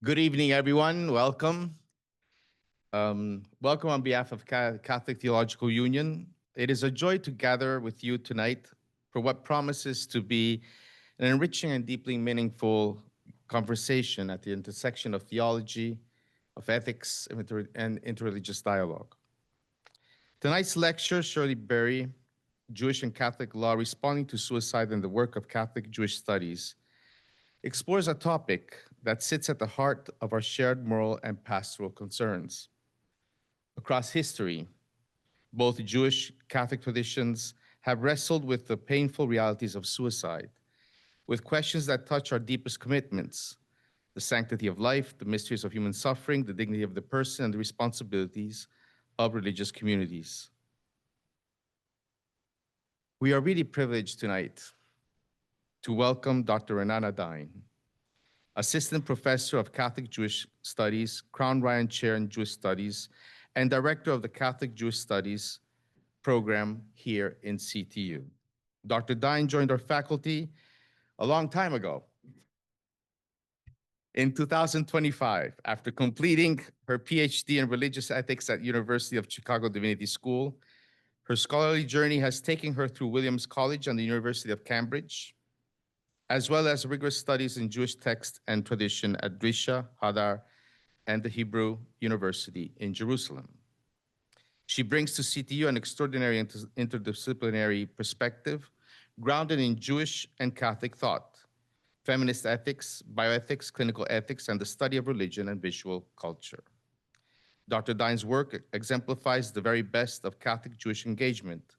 Good evening, everyone. Welcome. Welcome on behalf of Catholic Theological Union. It is a joy to gather with you tonight for what promises to be an enriching and deeply meaningful conversation at the intersection of theology, of ethics, and interreligious dialogue. Tonight's lecture, Shirley Berry, Jewish and Catholic Law Responding to Suicide and the Work of Catholic Jewish Studies, explores a topic that sits at the heart of our shared moral and pastoral concerns. Across history, both Jewish Catholic traditions have wrestled with the painful realities of suicide, with questions that touch our deepest commitments: the sanctity of life, the mysteries of human suffering, the dignity of the person, and the responsibilities of religious communities. We are really privileged tonight to welcome Dr. Ranana Dine, Assistant Professor of Catholic Jewish Studies, Crown Ryan Chair in Jewish Studies, and Director of the Catholic Jewish Studies program here in CTU. Dr. Dine joined our faculty a long time ago, in 2025, after completing her PhD in religious ethics at University of Chicago Divinity School. Her scholarly journey has taken her through Williams College and the University of Cambridge, as well as rigorous studies in Jewish text and tradition at Drisha, Hadar, and the Hebrew University in Jerusalem. She brings to CTU an extraordinary interdisciplinary perspective grounded in Jewish and Catholic thought, feminist ethics, bioethics, clinical ethics, and the study of religion and visual culture. Dr. Dine's work exemplifies the very best of Catholic Jewish engagement: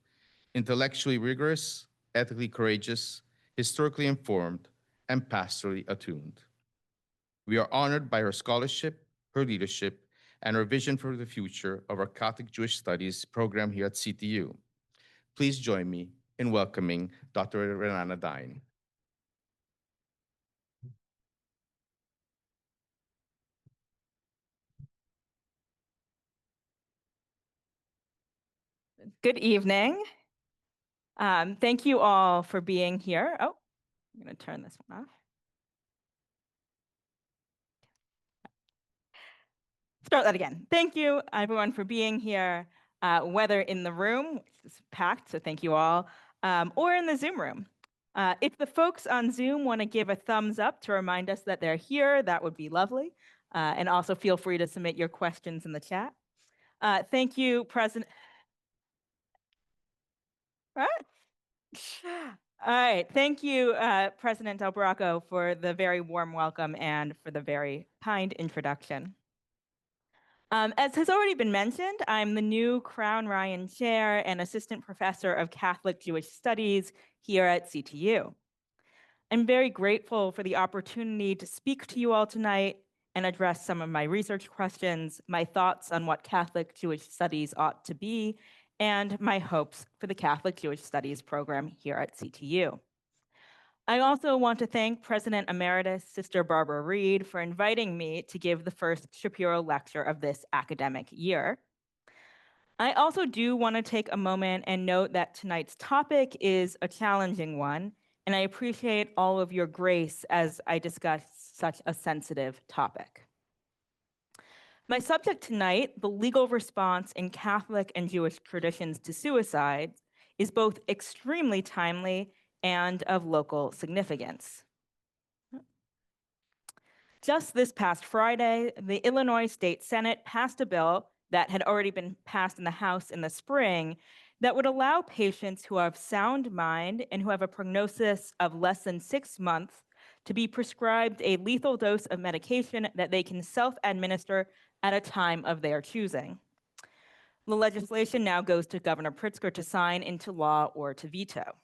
intellectually rigorous, ethically courageous, historically informed, and pastorally attuned. We are honored by her scholarship, her leadership, and her vision for the future of our Catholic Jewish Studies program here at CTU. Please join me in welcoming Dr. Ranana Dine. Good evening. Thank you all for being here. Oh, I'm going to turn this one off. Start that again. Thank you, everyone, for being here, whether in the room, which is packed, so thank you all, or in the Zoom room. If the folks on Zoom want to give a thumbs up to remind us that they're here, that would be lovely. And also feel free to submit your questions in the chat. Thank you, President. All right. Thank you, President Del Baracco, for the very warm welcome and for the very kind introduction. As has already been mentioned, I'm the new Crown Ryan Chair and Assistant Professor of Catholic Jewish Studies here at CTU. I'm very grateful for the opportunity to speak to you all tonight and address some of my research questions, my thoughts on what Catholic Jewish Studies ought to be, and my hopes for the Catholic Jewish Studies program here at CTU. I also want to thank President Emeritus Sister Barbara Reed for inviting me to give the first Shapiro lecture of this academic year. I also do want to take a moment and note that tonight's topic is a challenging one, and I appreciate all of your grace as I discuss such a sensitive topic. My subject tonight, the legal response in Catholic and Jewish traditions to suicide, is both extremely timely and of local significance. Just this past Friday, the Illinois State Senate passed a bill that had already been passed in the House in the spring that would allow patients who have sound mind and who have a prognosis of less than 6 months to be prescribed a lethal dose of medication that they can self-administer at a time of their choosing. The legislation now goes to Governor Pritzker to sign into law or to veto.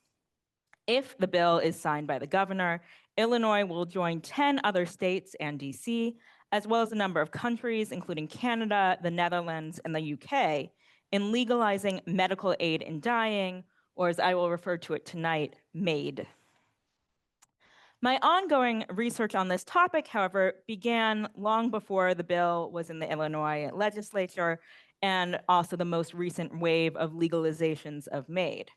If the bill is signed by the governor, Illinois will join 10 other states and DC, as well as a number of countries, including Canada, the Netherlands, and the UK, in legalizing medical aid in dying, or as I will refer to it tonight, MAID. My ongoing research on this topic, however, began long before the bill was in the Illinois legislature, and also the most recent wave of legalizations of MAID.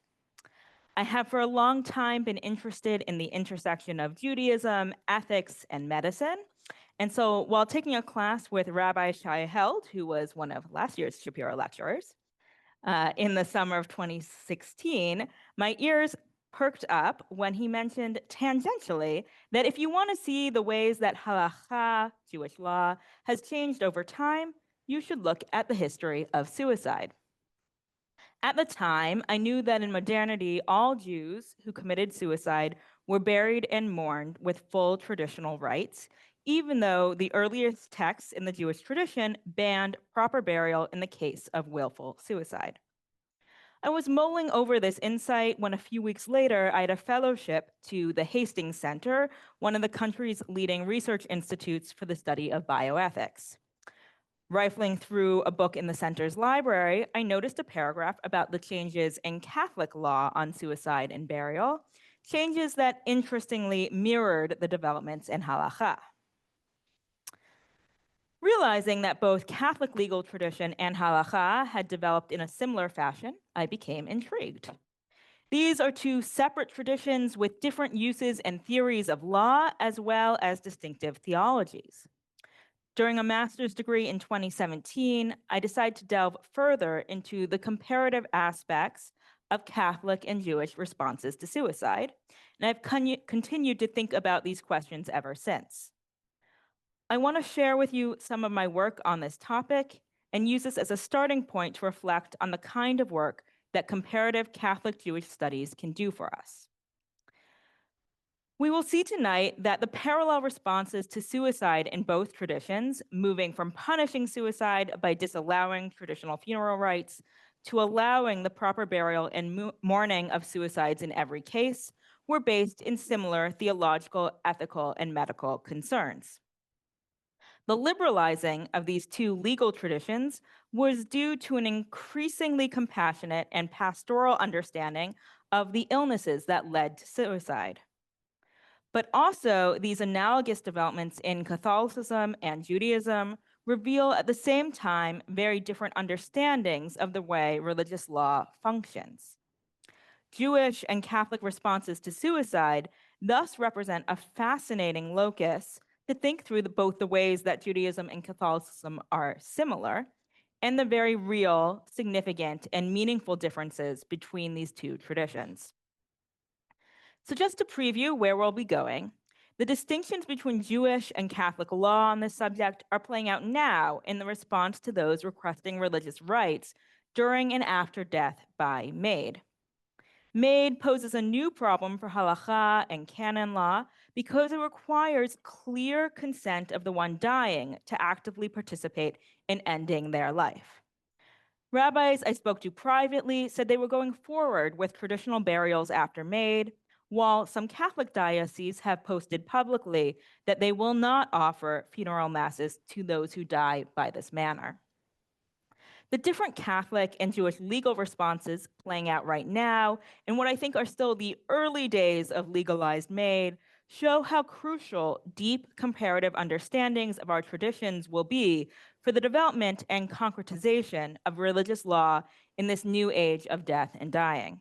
I have for a long time been interested in the intersection of Judaism, ethics, and medicine, And so while taking a class with Rabbi Shai Held, who was one of last year's Shapiro lecturers, in the summer of 2016, my ears perked up when he mentioned tangentially that if you want to see the ways that halakha, Jewish law, has changed over time, you should look at the history of suicide. At the time, I knew that in modernity, all Jews who committed suicide were buried and mourned with full traditional rites, even though the earliest texts in the Jewish tradition banned proper burial in the case of willful suicide. I was mulling over this insight when a few weeks later, I had a fellowship to the Hastings Center, one of the country's leading research institutes for the study of bioethics. Rifling through a book in the center's library, I noticed a paragraph about the changes in Catholic law on suicide and burial, changes that interestingly mirrored the developments in halakha. Realizing that both Catholic legal tradition and halakha had developed in a similar fashion, I became intrigued. These are two separate traditions with different uses and theories of law, as well as distinctive theologies. During a master's degree in 2017, I decided to delve further into the comparative aspects of Catholic and Jewish responses to suicide, and I've continued to think about these questions ever since. I want to share with you some of my work on this topic and use this as a starting point to reflect on the kind of work that comparative Catholic Jewish studies can do for us. We will see tonight that the parallel responses to suicide in both traditions, moving from punishing suicide by disallowing traditional funeral rites to allowing the proper burial and mourning of suicides in every case, were based in similar theological, ethical, and medical concerns. The liberalizing of these two legal traditions was due to an increasingly compassionate and pastoral understanding of the illnesses that led to suicide. But also, these analogous developments in Catholicism and Judaism reveal at the same time very different understandings of the way religious law functions. Jewish and Catholic responses to suicide thus represent a fascinating locus to think through both the ways that Judaism and Catholicism are similar and the very real, significant, and meaningful differences between these two traditions. So just to preview where we'll be going, the distinctions between Jewish and Catholic law on this subject are playing out now in the response to those requesting religious rights during and after death by maid. Maid poses a new problem for halakha and canon law because it requires clear consent of the one dying to actively participate in ending their life. Rabbis I spoke to privately said they were going forward with traditional burials after maid, while some Catholic dioceses have posted publicly that they will not offer funeral masses to those who die by this manner. The different Catholic and Jewish legal responses playing out right now, in what I think are still the early days of legalized maid, show how crucial deep comparative understandings of our traditions will be for the development and concretization of religious law in this new age of death and dying.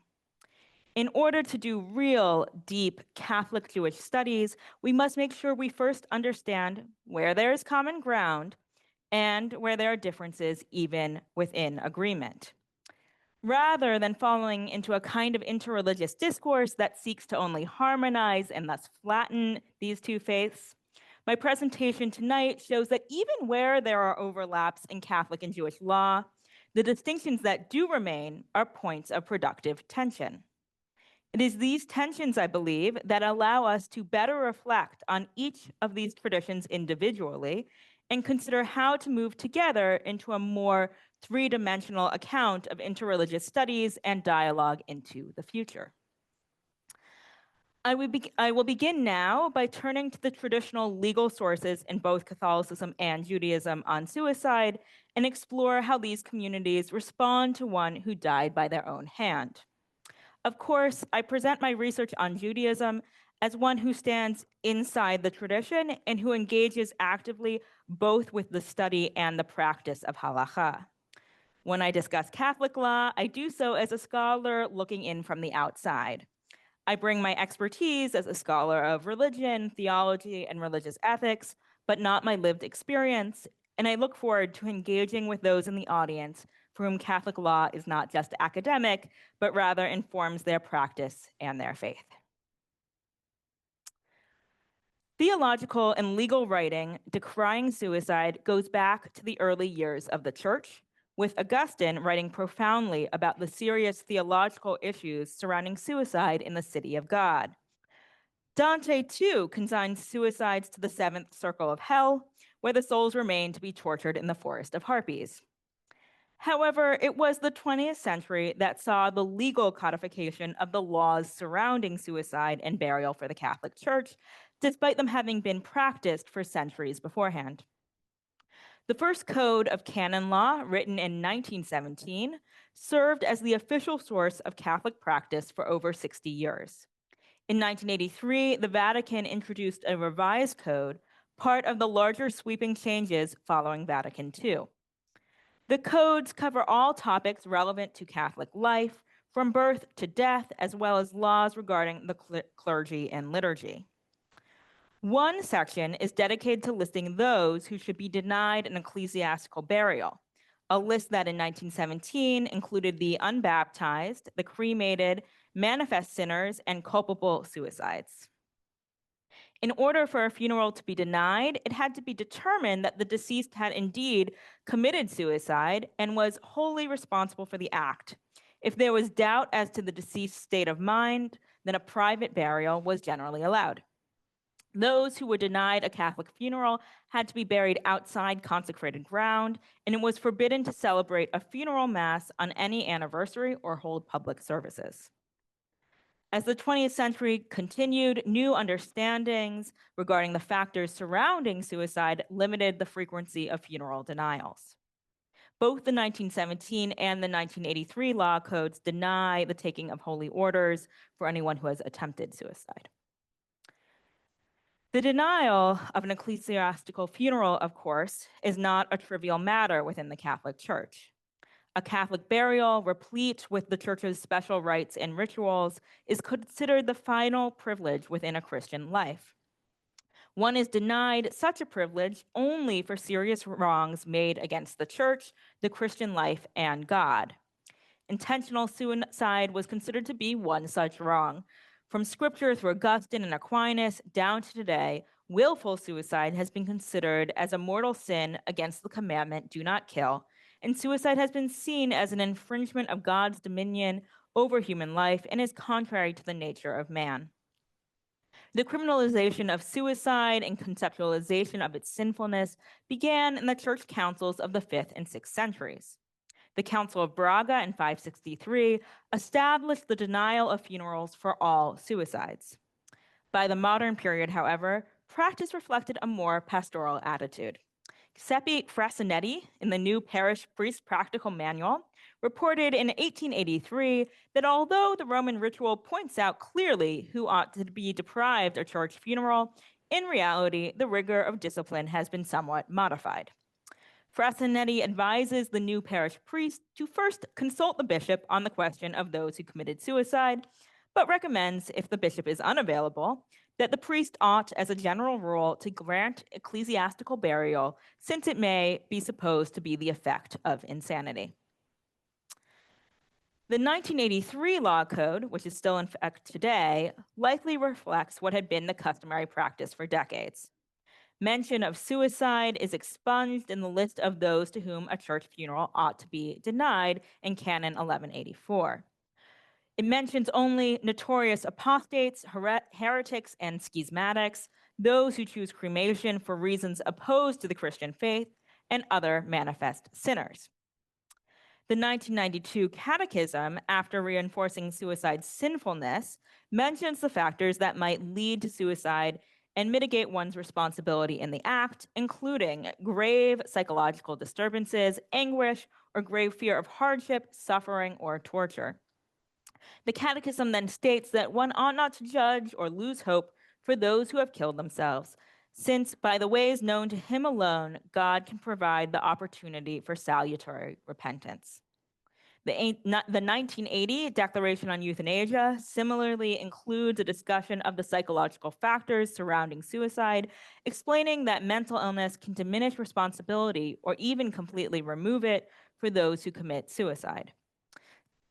In order to do real, deep Catholic Jewish studies, we must make sure we first understand where there is common ground and where there are differences even within agreement. Rather than falling into a kind of interreligious discourse that seeks to only harmonize and thus flatten these two faiths, my presentation tonight shows that even where there are overlaps in Catholic and Jewish law, the distinctions that do remain are points of productive tension. It is these tensions, I believe, that allow us to better reflect on each of these traditions individually and consider how to move together into a more three-dimensional account of interreligious studies and dialogue into the future. I will begin now by turning to the traditional legal sources in both Catholicism and Judaism on suicide and explore how these communities respond to one who died by their own hand. Of course, I present my research on Judaism as one who stands inside the tradition and who engages actively both with the study and the practice of halakha. When I discuss Catholic law, I do so as a scholar looking in from the outside. I bring my expertise as a scholar of religion, theology, and religious ethics, but not my lived experience, and I look forward to engaging with those in the audience for whom Catholic law is not just academic, but rather informs their practice and their faith. Theological and legal writing decrying suicide goes back to the early years of the church, with Augustine writing profoundly about the serious theological issues surrounding suicide in the city of God. Dante, too, consigns suicides to the seventh circle of hell, where the souls remain to be tortured in the forest of harpies. However, it was the 20th century that saw the legal codification of the laws surrounding suicide and burial for the Catholic Church, despite them having been practiced for centuries beforehand. The first code of canon law, written in 1917, served as the official source of Catholic practice for over 60 years. In 1983, the Vatican introduced a revised code, part of the larger sweeping changes following Vatican II. The codes cover all topics relevant to Catholic life, from birth to death, as well as laws regarding the clergy and liturgy. One section is dedicated to listing those who should be denied an ecclesiastical burial, a list that in 1917 included the unbaptized, the cremated, manifest sinners, and culpable suicides. In order for a funeral to be denied, it had to be determined that the deceased had indeed committed suicide and was wholly responsible for the act. If there was doubt as to the deceased's state of mind, then a private burial was generally allowed. Those who were denied a Catholic funeral had to be buried outside consecrated ground, and it was forbidden to celebrate a funeral mass on any anniversary or hold public services. As the 20th century continued, new understandings regarding the factors surrounding suicide limited the frequency of funeral denials. Both the 1917 and the 1983 law codes deny the taking of holy orders for anyone who has attempted suicide. The denial of an ecclesiastical funeral, of course, is not a trivial matter within the Catholic Church. A Catholic burial, replete with the Church's special rites and rituals, is considered the final privilege within a Christian life. One is denied such a privilege only for serious wrongs made against the Church, the Christian life, and God. Intentional suicide was considered to be one such wrong. From scripture through Augustine and Aquinas down to today, willful suicide has been considered as a mortal sin against the commandment, do not kill, and suicide has been seen as an infringement of God's dominion over human life and is contrary to the nature of man. The criminalization of suicide and conceptualization of its sinfulness began in the church councils of the 5th and 6th centuries. The Council of Braga in 563 established the denial of funerals for all suicides. By the modern period, however, practice reflected a more pastoral attitude. Giuseppe Frasinetti, in the New Parish Priest Practical Manual, reported in 1883 that although the Roman ritual points out clearly who ought to be deprived a church funeral, in reality, the rigor of discipline has been somewhat modified. Frasinetti advises the new parish priest to first consult the bishop on the question of those who committed suicide, but recommends, if the bishop is unavailable, that the priest ought, as a general rule, to grant ecclesiastical burial, since it may be supposed to be the effect of insanity. The 1983 law code, which is still in effect today, likely reflects what had been the customary practice for decades. Mention of suicide is expunged in the list of those to whom a church funeral ought to be denied in Canon 1184. It mentions only notorious apostates, heretics, and schismatics, those who choose cremation for reasons opposed to the Christian faith, and other manifest sinners. The 1992 Catechism, after reinforcing suicide's sinfulness, mentions the factors that might lead to suicide and mitigate one's responsibility in the act, including grave psychological disturbances, anguish, or grave fear of hardship, suffering, or torture. The Catechism then states that one ought not to judge or lose hope for those who have killed themselves, since by the ways known to him alone, God can provide the opportunity for salutary repentance. The 1980 Declaration on Euthanasia similarly includes a discussion of the psychological factors surrounding suicide, explaining that mental illness can diminish responsibility or even completely remove it for those who commit suicide.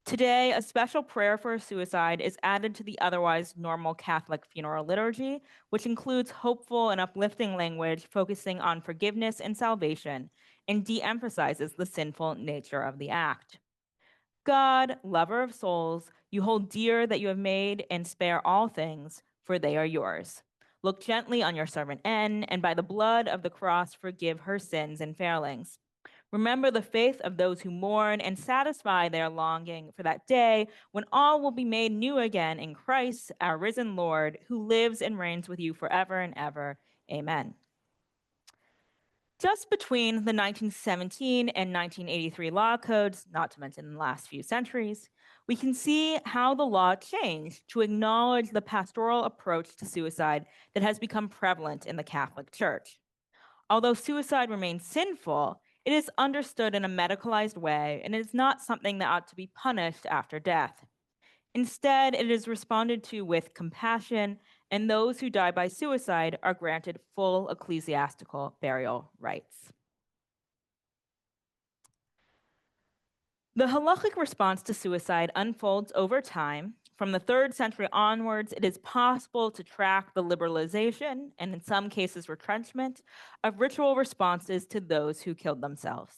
Today, a special prayer for suicide is added to the otherwise normal Catholic funeral liturgy, which includes hopeful and uplifting language focusing on forgiveness and salvation, and de-emphasizes the sinful nature of the act. God, lover of souls, you hold dear that you have made and spare all things, for they are yours. Look gently on your servant N, and by the blood of the cross forgive her sins and failings. Remember the faith of those who mourn and satisfy their longing for that day when all will be made new again in Christ, our risen Lord, who lives and reigns with you forever and ever. Amen. Just between the 1917 and 1983 law codes, not to mention the last few centuries, we can see how the law changed to acknowledge the pastoral approach to suicide that has become prevalent in the Catholic Church. Although suicide remains sinful, it is understood in a medicalized way, and it is not something that ought to be punished after death. Instead, it is responded to with compassion, and those who die by suicide are granted full ecclesiastical burial rights. The halachic response to suicide unfolds over time. From the 3rd century onwards, it is possible to track the liberalization, and in some cases retrenchment, of ritual responses to those who killed themselves.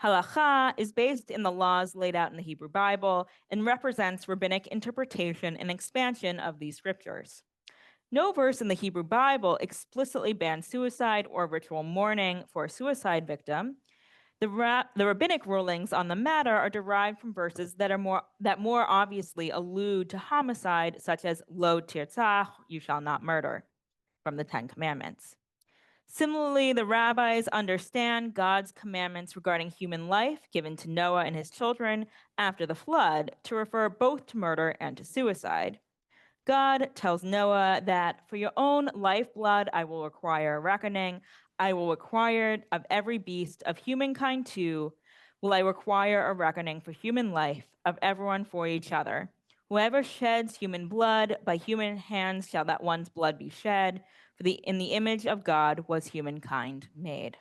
Halacha is based in the laws laid out in the Hebrew Bible and represents rabbinic interpretation and expansion of these scriptures. No verse in the Hebrew Bible explicitly bans suicide or ritual mourning for a suicide victim. The rabbinic rulings on the matter are derived from verses that more obviously allude to homicide, such as lo tirtzach, you shall not murder, from the 10 Commandments. Similarly, the rabbis understand God's commandments regarding human life given to Noah and his children after the flood to refer both to murder and to suicide. God tells Noah that for your own lifeblood I will require a reckoning. I will require of every beast of humankind too, will I require a reckoning for human life, of everyone for each other. Whoever sheds human blood, by human hands shall that one's blood be shed, for in the image of God was humankind made.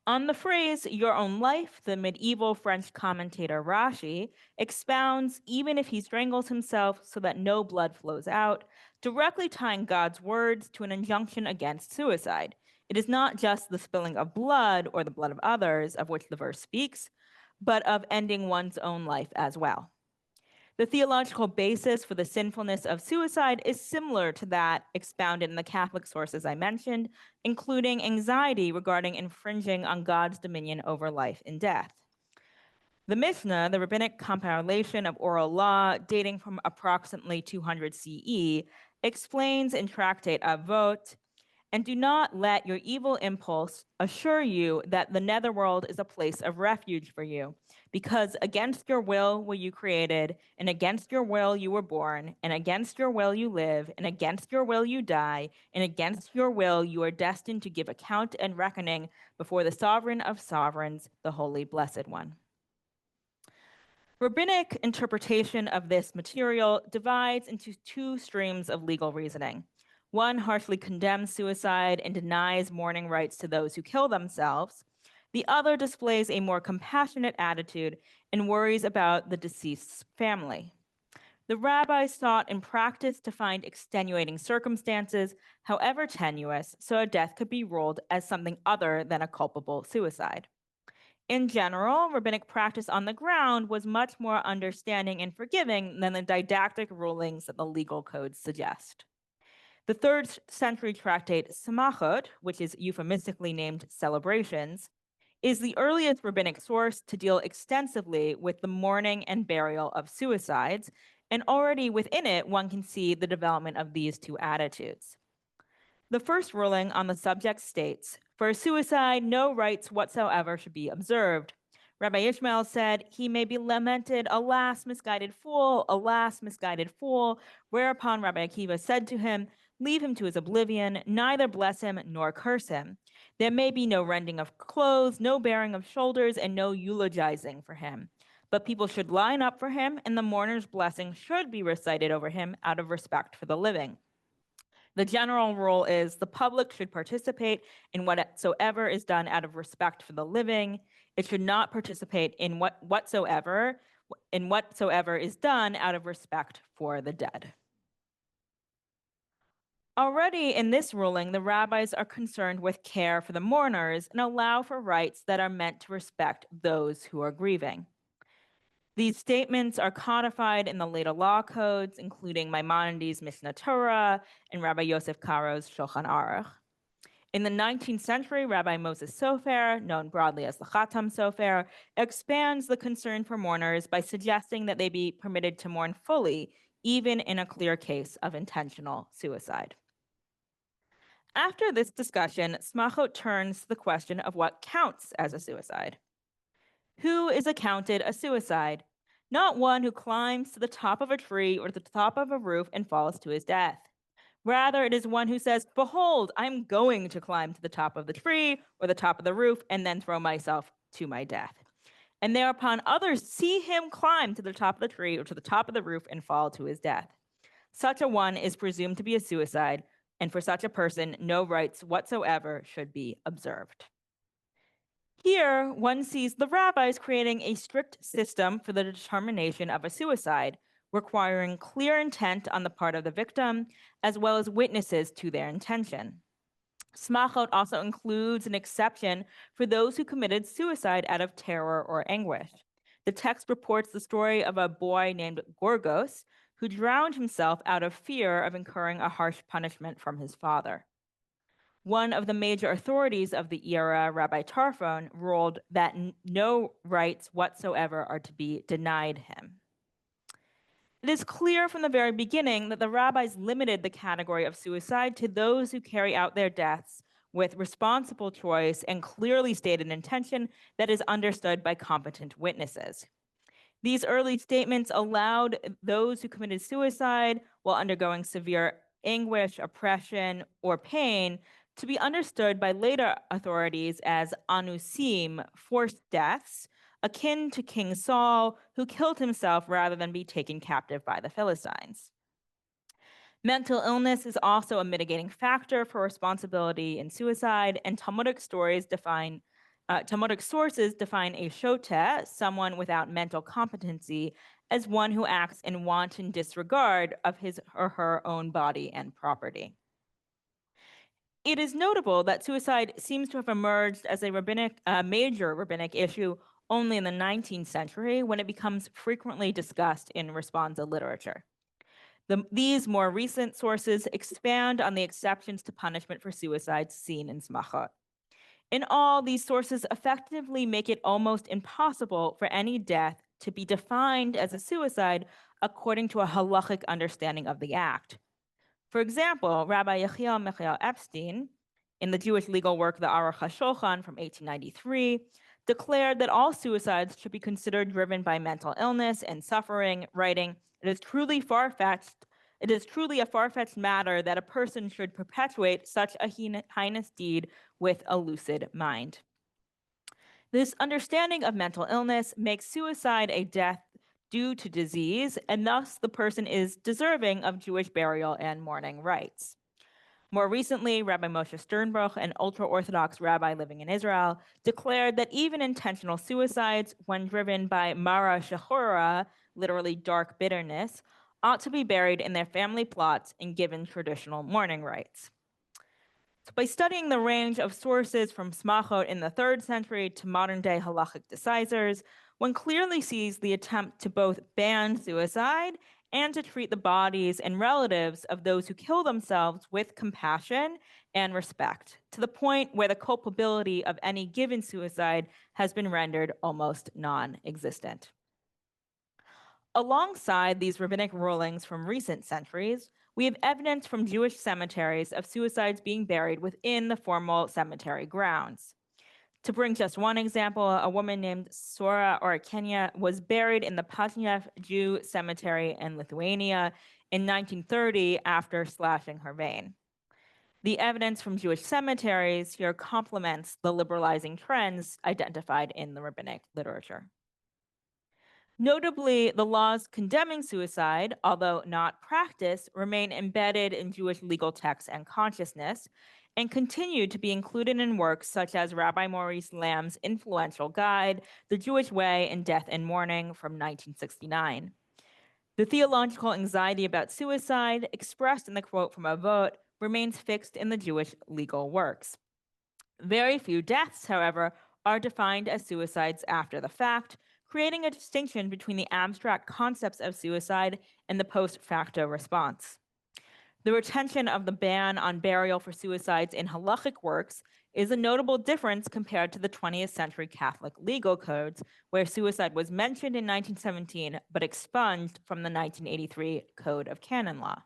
On the phrase, your own life, the medieval French commentator Rashi expounds, even if he strangles himself so that no blood flows out, directly tying God's words to an injunction against suicide. It is not just the spilling of blood or the blood of others, of which the verse speaks, but of ending one's own life as well. The theological basis for the sinfulness of suicide is similar to that expounded in the Catholic sources I mentioned, including anxiety regarding infringing on God's dominion over life and death. The Mishnah, the rabbinic compilation of oral law dating from approximately 200 CE, explains in Tractate Avot, and do not let your evil impulse assure you that the netherworld is a place of refuge for you, because against your will were you created, and against your will you were born, and against your will you live, and against your will you die, and against your will you are destined to give account and reckoning before the sovereign of sovereigns, the Holy Blessed One. Rabbinic interpretation of this material divides into 2 streams of legal reasoning. One harshly condemns suicide and denies mourning rights to those who kill themselves. The other displays a more compassionate attitude and worries about the deceased's family. The rabbis sought in practice to find extenuating circumstances, however tenuous, so a death could be ruled as something other than a culpable suicide. In general, rabbinic practice on the ground was much more understanding and forgiving than the didactic rulings that the legal codes suggest. The 3rd century tractate Samachot, which is euphemistically named Celebrations, is the earliest rabbinic source to deal extensively with the mourning and burial of suicides, and already within it, one can see the development of these 2 attitudes. The first ruling on the subject states, for suicide, no rites whatsoever should be observed. Rabbi Ishmael said, he may be lamented, alas, misguided fool, alas, misguided fool, whereupon Rabbi Akiva said to him, leave him to his oblivion, neither bless him nor curse him. There may be no rending of clothes, no baring of shoulders, and no eulogizing for him. but people should line up for him, and the mourner's blessing should be recited over him out of respect for the living. The general rule is the public should participate in whatsoever is done out of respect for the living. It should not participate in whatsoever is done out of respect for the dead. Already in this ruling, the rabbis are concerned with care for the mourners and allow for rites that are meant to respect those who are grieving. These statements are codified in the later law codes, including Maimonides' Mishnah Torah and Rabbi Yosef Karo's Shulchan Aruch. In the 19th century, Rabbi Moses Sofer, known broadly as the Khatam Sofer, expands the concern for mourners by suggesting that they be permitted to mourn fully, even in a clear case of intentional suicide. After this discussion, Smachot turns to the question of what counts as a suicide. Who is accounted a suicide? Not one who climbs to the top of a tree or the top of a roof and falls to his death. Rather, it is one who says, "Behold, I'm going to climb to the top of the tree or the top of the roof and then throw myself to my death." And thereupon others see him climb to the top of the tree or to the top of the roof and fall to his death. Such a one is presumed to be a suicide, and for such a person, no rites whatsoever should be observed. Here, one sees the rabbis creating a strict system for the determination of a suicide, requiring clear intent on the part of the victim, as well as witnesses to their intention. Smachot also includes an exception for those who committed suicide out of terror or anguish. The text reports the story of a boy named Gorgos, who drowned himself out of fear of incurring a harsh punishment from his father. One of the major authorities of the era, Rabbi Tarfon, ruled that no rights whatsoever are to be denied him. It is clear from the very beginning that the rabbis limited the category of suicide to those who carry out their deaths with responsible choice and clearly stated intention that is understood by competent witnesses. These early statements allowed those who committed suicide while undergoing severe anguish, oppression, or pain to be understood by later authorities as anusim, forced deaths, akin to King Saul, who killed himself rather than be taken captive by the Philistines. Mental illness is also a mitigating factor for responsibility in suicide, and Talmudic sources define a shoteh, someone without mental competency, as one who acts in wanton disregard of his or her own body and property. It is notable that suicide seems to have emerged as a major rabbinic issue only in the 19th century, when it becomes frequently discussed in responsa literature. These more recent sources expand on the exceptions to punishment for suicide seen in Smachot. In all, these sources effectively make it almost impossible for any death to be defined as a suicide according to a halachic understanding of the act. For example, Rabbi Yechiel Michael Epstein, in the Jewish legal work The Aruch HaShulchan from 1893, declared that all suicides should be considered driven by mental illness and suffering, writing, it is truly a far-fetched matter that a person should perpetuate such a heinous deed with a lucid mind. This understanding of mental illness makes suicide a death due to disease, and thus the person is deserving of Jewish burial and mourning rites. More recently, Rabbi Moshe Sternbruch, an ultra-Orthodox rabbi living in Israel, declared that even intentional suicides, when driven by mara shechora, literally dark bitterness, ought to be buried in their family plots and given traditional mourning rites. So by studying the range of sources from Smachot in the 3rd century to modern-day halachic decisors, one clearly sees the attempt to both ban suicide and to treat the bodies and relatives of those who kill themselves with compassion and respect, to the point where the culpability of any given suicide has been rendered almost non-existent. Alongside these rabbinic rulings from recent centuries, we have evidence from Jewish cemeteries of suicides being buried within the formal cemetery grounds. To bring just one example, a woman named Sora Orakenia was buried in the Pazhnev Jew cemetery in Lithuania in 1930 after slashing her vein. The evidence from Jewish cemeteries here complements the liberalizing trends identified in the rabbinic literature. Notably, the laws condemning suicide, although not practiced, remain embedded in Jewish legal texts and consciousness, and continue to be included in works such as Rabbi Maurice Lamb's influential guide, The Jewish Way in Death and Mourning from 1969. The theological anxiety about suicide, expressed in the quote from Avot, remains fixed in the Jewish legal works. Very few deaths, however, are defined as suicides after the fact, creating a distinction between the abstract concepts of suicide and the post facto response. The retention of the ban on burial for suicides in halachic works is a notable difference compared to the 20th century Catholic legal codes, where suicide was mentioned in 1917 but expunged from the 1983 Code of Canon Law.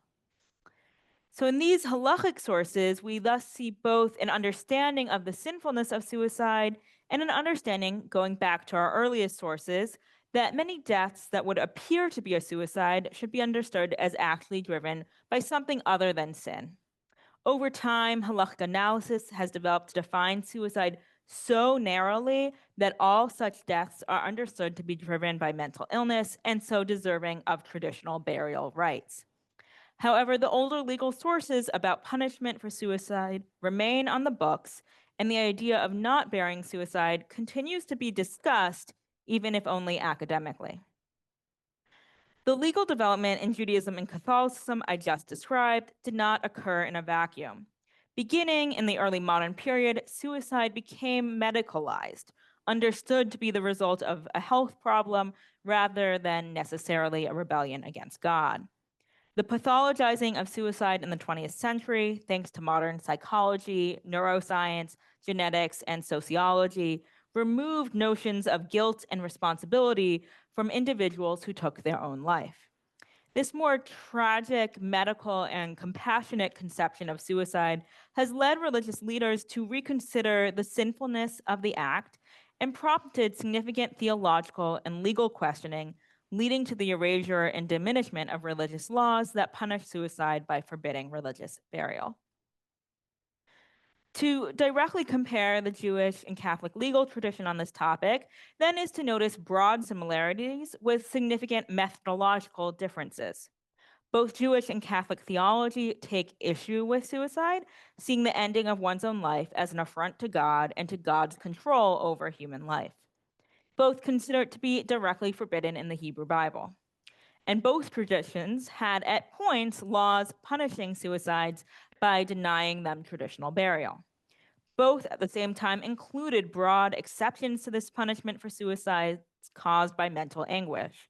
So, in these halachic sources, we thus see both an understanding of the sinfulness of suicide and an understanding, going back to our earliest sources, that many deaths that would appear to be a suicide should be understood as actually driven by something other than sin. Over time, halachic analysis has developed to define suicide so narrowly that all such deaths are understood to be driven by mental illness and so deserving of traditional burial rites. However, the older legal sources about punishment for suicide remain on the books, and the idea of not burying suicide continues to be discussed, even if only academically. The legal development in Judaism and Catholicism I just described did not occur in a vacuum. Beginning in the early modern period, suicide became medicalized, understood to be the result of a health problem rather than necessarily a rebellion against God. The pathologizing of suicide in the 20th century, thanks to modern psychology, neuroscience, genetics, and sociology, removed notions of guilt and responsibility from individuals who took their own life. This more tragic, medical, and compassionate conception of suicide has led religious leaders to reconsider the sinfulness of the act and prompted significant theological and legal questioning, leading to the erasure and diminishment of religious laws that punish suicide by forbidding religious burial. To directly compare the Jewish and Catholic legal tradition on this topic, then is to notice broad similarities with significant methodological differences. Both Jewish and Catholic theology take issue with suicide, seeing the ending of one's own life as an affront to God and to God's control over human life. Both consider it to be directly forbidden in the Hebrew Bible. And both traditions had at points laws punishing suicides by denying them traditional burial. Both at the same time included broad exceptions to this punishment for suicides caused by mental anguish.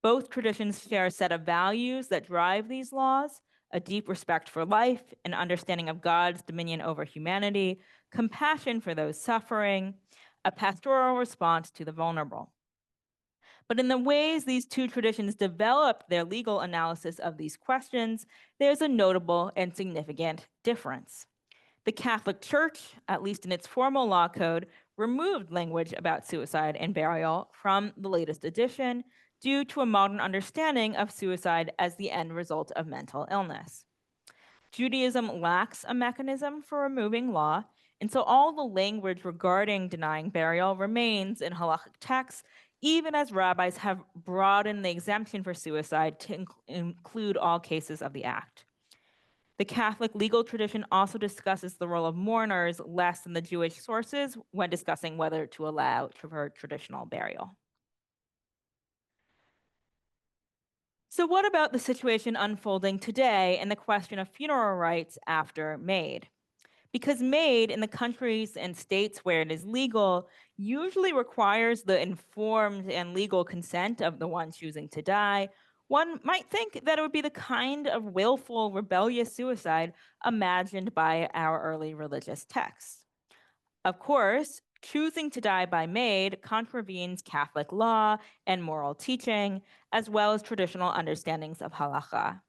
Both traditions share a set of values that drive these laws: a deep respect for life, an understanding of God's dominion over humanity, compassion for those suffering, a pastoral response to the vulnerable. But in the ways these two traditions developed their legal analysis of these questions, there's a notable and significant difference. The Catholic Church, at least in its formal law code, removed language about suicide and burial from the latest edition due to a modern understanding of suicide as the end result of mental illness. Judaism lacks a mechanism for removing law, and so all the language regarding denying burial remains in halachic texts, even as rabbis have broadened the exemption for suicide to include all cases of the act. The Catholic legal tradition also discusses the role of mourners less than the Jewish sources when discussing whether to allow for traditional burial. So, what about the situation unfolding today and the question of funeral rites after MAID? Because MAID in the countries and states where it is legal usually requires the informed and legal consent of the one choosing to die, one might think that it would be the kind of willful, rebellious suicide imagined by our early religious texts. Of course, choosing to die by MAID contravenes Catholic law and moral teaching, as well as traditional understandings of halacha.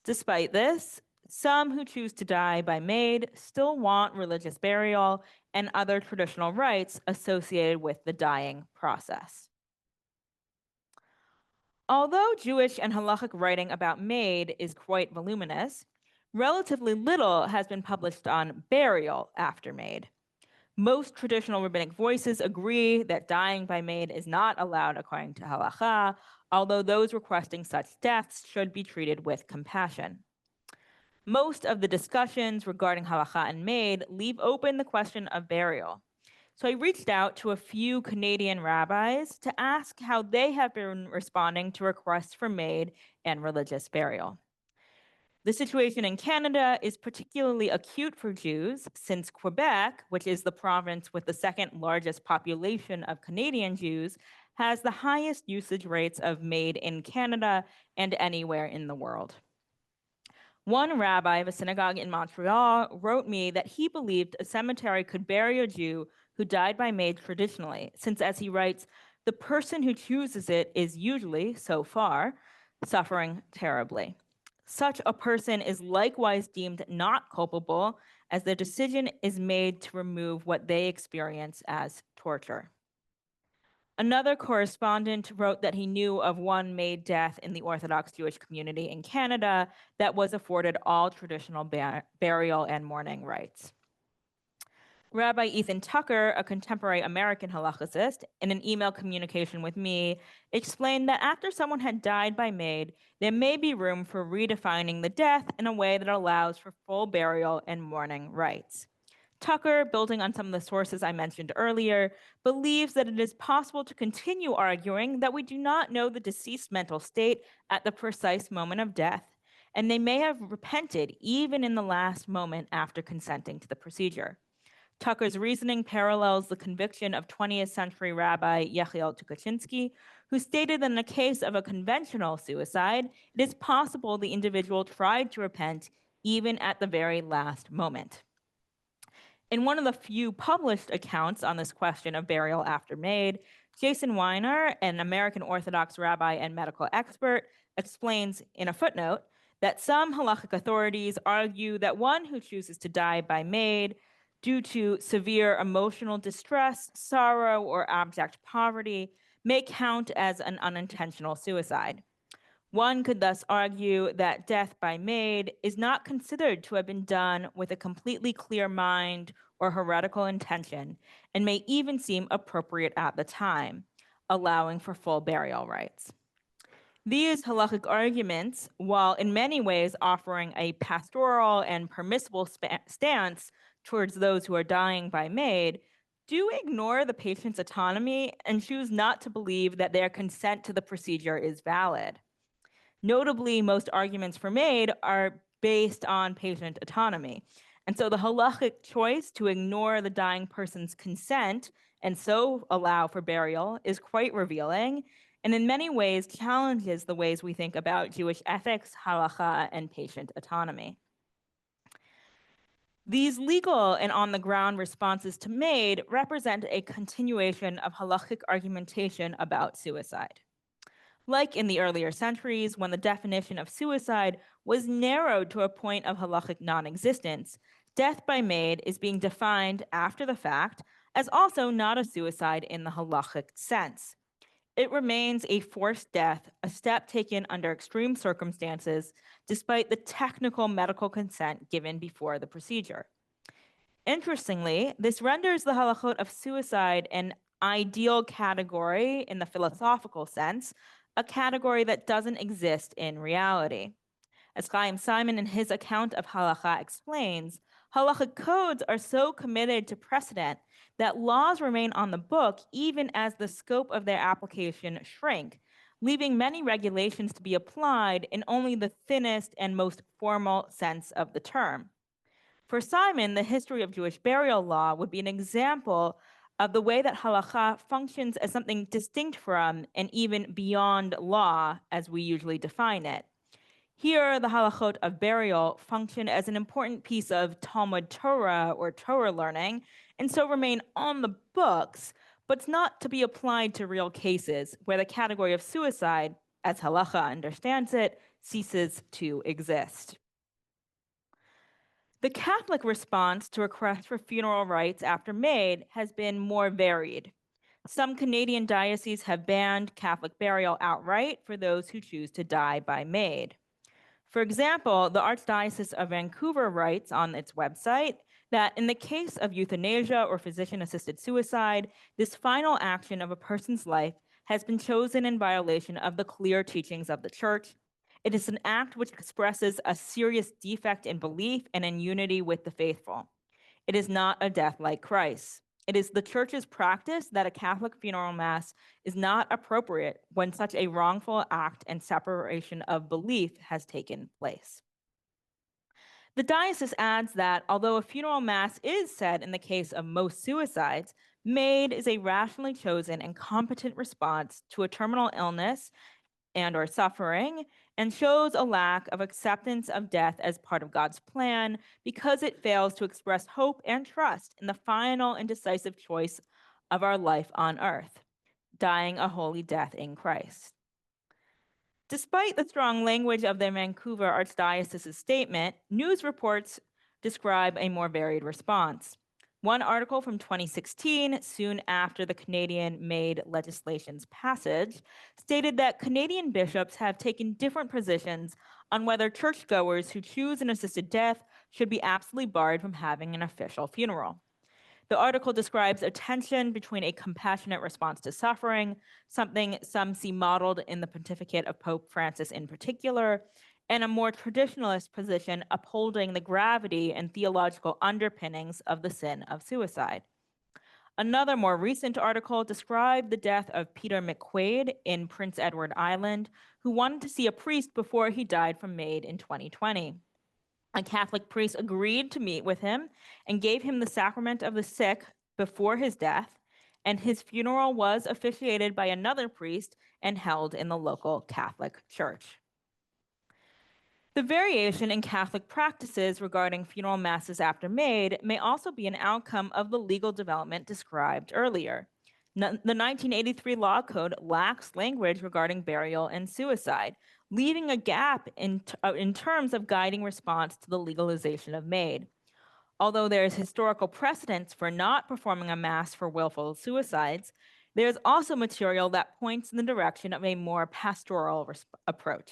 Despite this, some who choose to die by MAID still want religious burial and other traditional rites associated with the dying process. Although Jewish and halachic writing about MAID is quite voluminous, relatively little has been published on burial after MAID. Most traditional rabbinic voices agree that dying by maid is not allowed according to halacha, although those requesting such deaths should be treated with compassion. Most of the discussions regarding halacha and maid leave open the question of burial. So I reached out to a few Canadian rabbis to ask how they have been responding to requests for maid and religious burial. The situation in Canada is particularly acute for Jews since Quebec, which is the province with the second largest population of Canadian Jews, has the highest usage rates of maid in Canada and anywhere in the world. One rabbi of a synagogue in Montreal wrote me that he believed a cemetery could bury a Jew who died by maid traditionally, since, as he writes, the person who chooses it is usually, so far, suffering terribly. Such a person is likewise deemed not culpable, as the decision is made to remove what they experience as torture. Another correspondent wrote that he knew of one maid death in the Orthodox Jewish community in Canada that was afforded all traditional burial and mourning rites. Rabbi Ethan Tucker, a contemporary American halachicist, in an email communication with me, explained that after someone had died by maid, there may be room for redefining the death in a way that allows for full burial and mourning rites. Tucker, building on some of the sources I mentioned earlier, believes that it is possible to continue arguing that we do not know the deceased's mental state at the precise moment of death, and they may have repented even in the last moment after consenting to the procedure. Tucker's reasoning parallels the conviction of 20th century Rabbi Yechiel Tukachinsky, who stated that in a case of a conventional suicide, it is possible the individual tried to repent even at the very last moment. In one of the few published accounts on this question of burial after maid, Jason Weiner, an American Orthodox rabbi and medical expert, explains in a footnote that some halachic authorities argue that one who chooses to die by maid due to severe emotional distress, sorrow, or abject poverty may count as an unintentional suicide. One could thus argue that death by maid is not considered to have been done with a completely clear mind or heretical intention, and may even seem appropriate at the time, allowing for full burial rites. These halachic arguments, while in many ways offering a pastoral and permissible stance towards those who are dying by maid, do ignore the patient's autonomy and choose not to believe that their consent to the procedure is valid. Notably, most arguments for maid are based on patient autonomy. And so the halachic choice to ignore the dying person's consent and so allow for burial is quite revealing, and in many ways challenges the ways we think about Jewish ethics, halacha, and patient autonomy. These legal and on-the-ground responses to maid represent a continuation of halachic argumentation about suicide. Like in the earlier centuries, when the definition of suicide was narrowed to a point of halachic non-existence, death by maid is being defined after the fact as also not a suicide in the halachic sense. It remains a forced death, a step taken under extreme circumstances, despite the technical medical consent given before the procedure. Interestingly, this renders the halachot of suicide an ideal category in the philosophical sense, a category that doesn't exist in reality. As Chaim Simon in his account of halacha explains, halachic codes are so committed to precedent that laws remain on the book even as the scope of their application shrink, leaving many regulations to be applied in only the thinnest and most formal sense of the term. For Simon, the history of Jewish burial law would be an example of the way that halacha functions as something distinct from and even beyond law as we usually define it. Here, the halachot of burial function as an important piece of Talmud Torah or Torah learning, and so remain on the books, but it's not to be applied to real cases where the category of suicide, as halacha understands it, ceases to exist. The Catholic response to requests for funeral rites after maid has been more varied. Some Canadian dioceses have banned Catholic burial outright for those who choose to die by maid. For example, the Archdiocese of Vancouver writes on its website that in the case of euthanasia or physician-assisted suicide, this final action of a person's life has been chosen in violation of the clear teachings of the Church. It is an act which expresses a serious defect in belief and in unity with the faithful. It is not a death like Christ. It is the Church's practice that a Catholic funeral mass is not appropriate when such a wrongful act and separation of belief has taken place. The diocese adds that although a funeral mass is said in the case of most suicides, MAID is a rationally chosen and competent response to a terminal illness and or suffering, and shows a lack of acceptance of death as part of God's plan because it fails to express hope and trust in the final and decisive choice of our life on earth, dying a holy death in Christ. Despite the strong language of the Vancouver Archdiocese's statement, news reports describe a more varied response. One article from 2016, soon after the Canadian MAID legislation's passage, stated that Canadian bishops have taken different positions on whether churchgoers who choose an assisted death should be absolutely barred from having an official funeral. The article describes a tension between a compassionate response to suffering, something some see modeled in the pontificate of Pope Francis in particular, and a more traditionalist position upholding the gravity and theological underpinnings of the sin of suicide. Another more recent article described the death of Peter McQuaid in Prince Edward Island, who wanted to see a priest before he died from MAID in 2020. A Catholic priest agreed to meet with him and gave him the sacrament of the sick before his death, and his funeral was officiated by another priest and held in the local Catholic church. The variation in Catholic practices regarding funeral masses after MAID may also be an outcome of the legal development described earlier. The 1983 Law Code lacks language regarding burial and suicide, leaving a gap in terms of guiding response to the legalization of MAID. Although there is historical precedence for not performing a mass for willful suicides, there is also material that points in the direction of a more pastoral approach.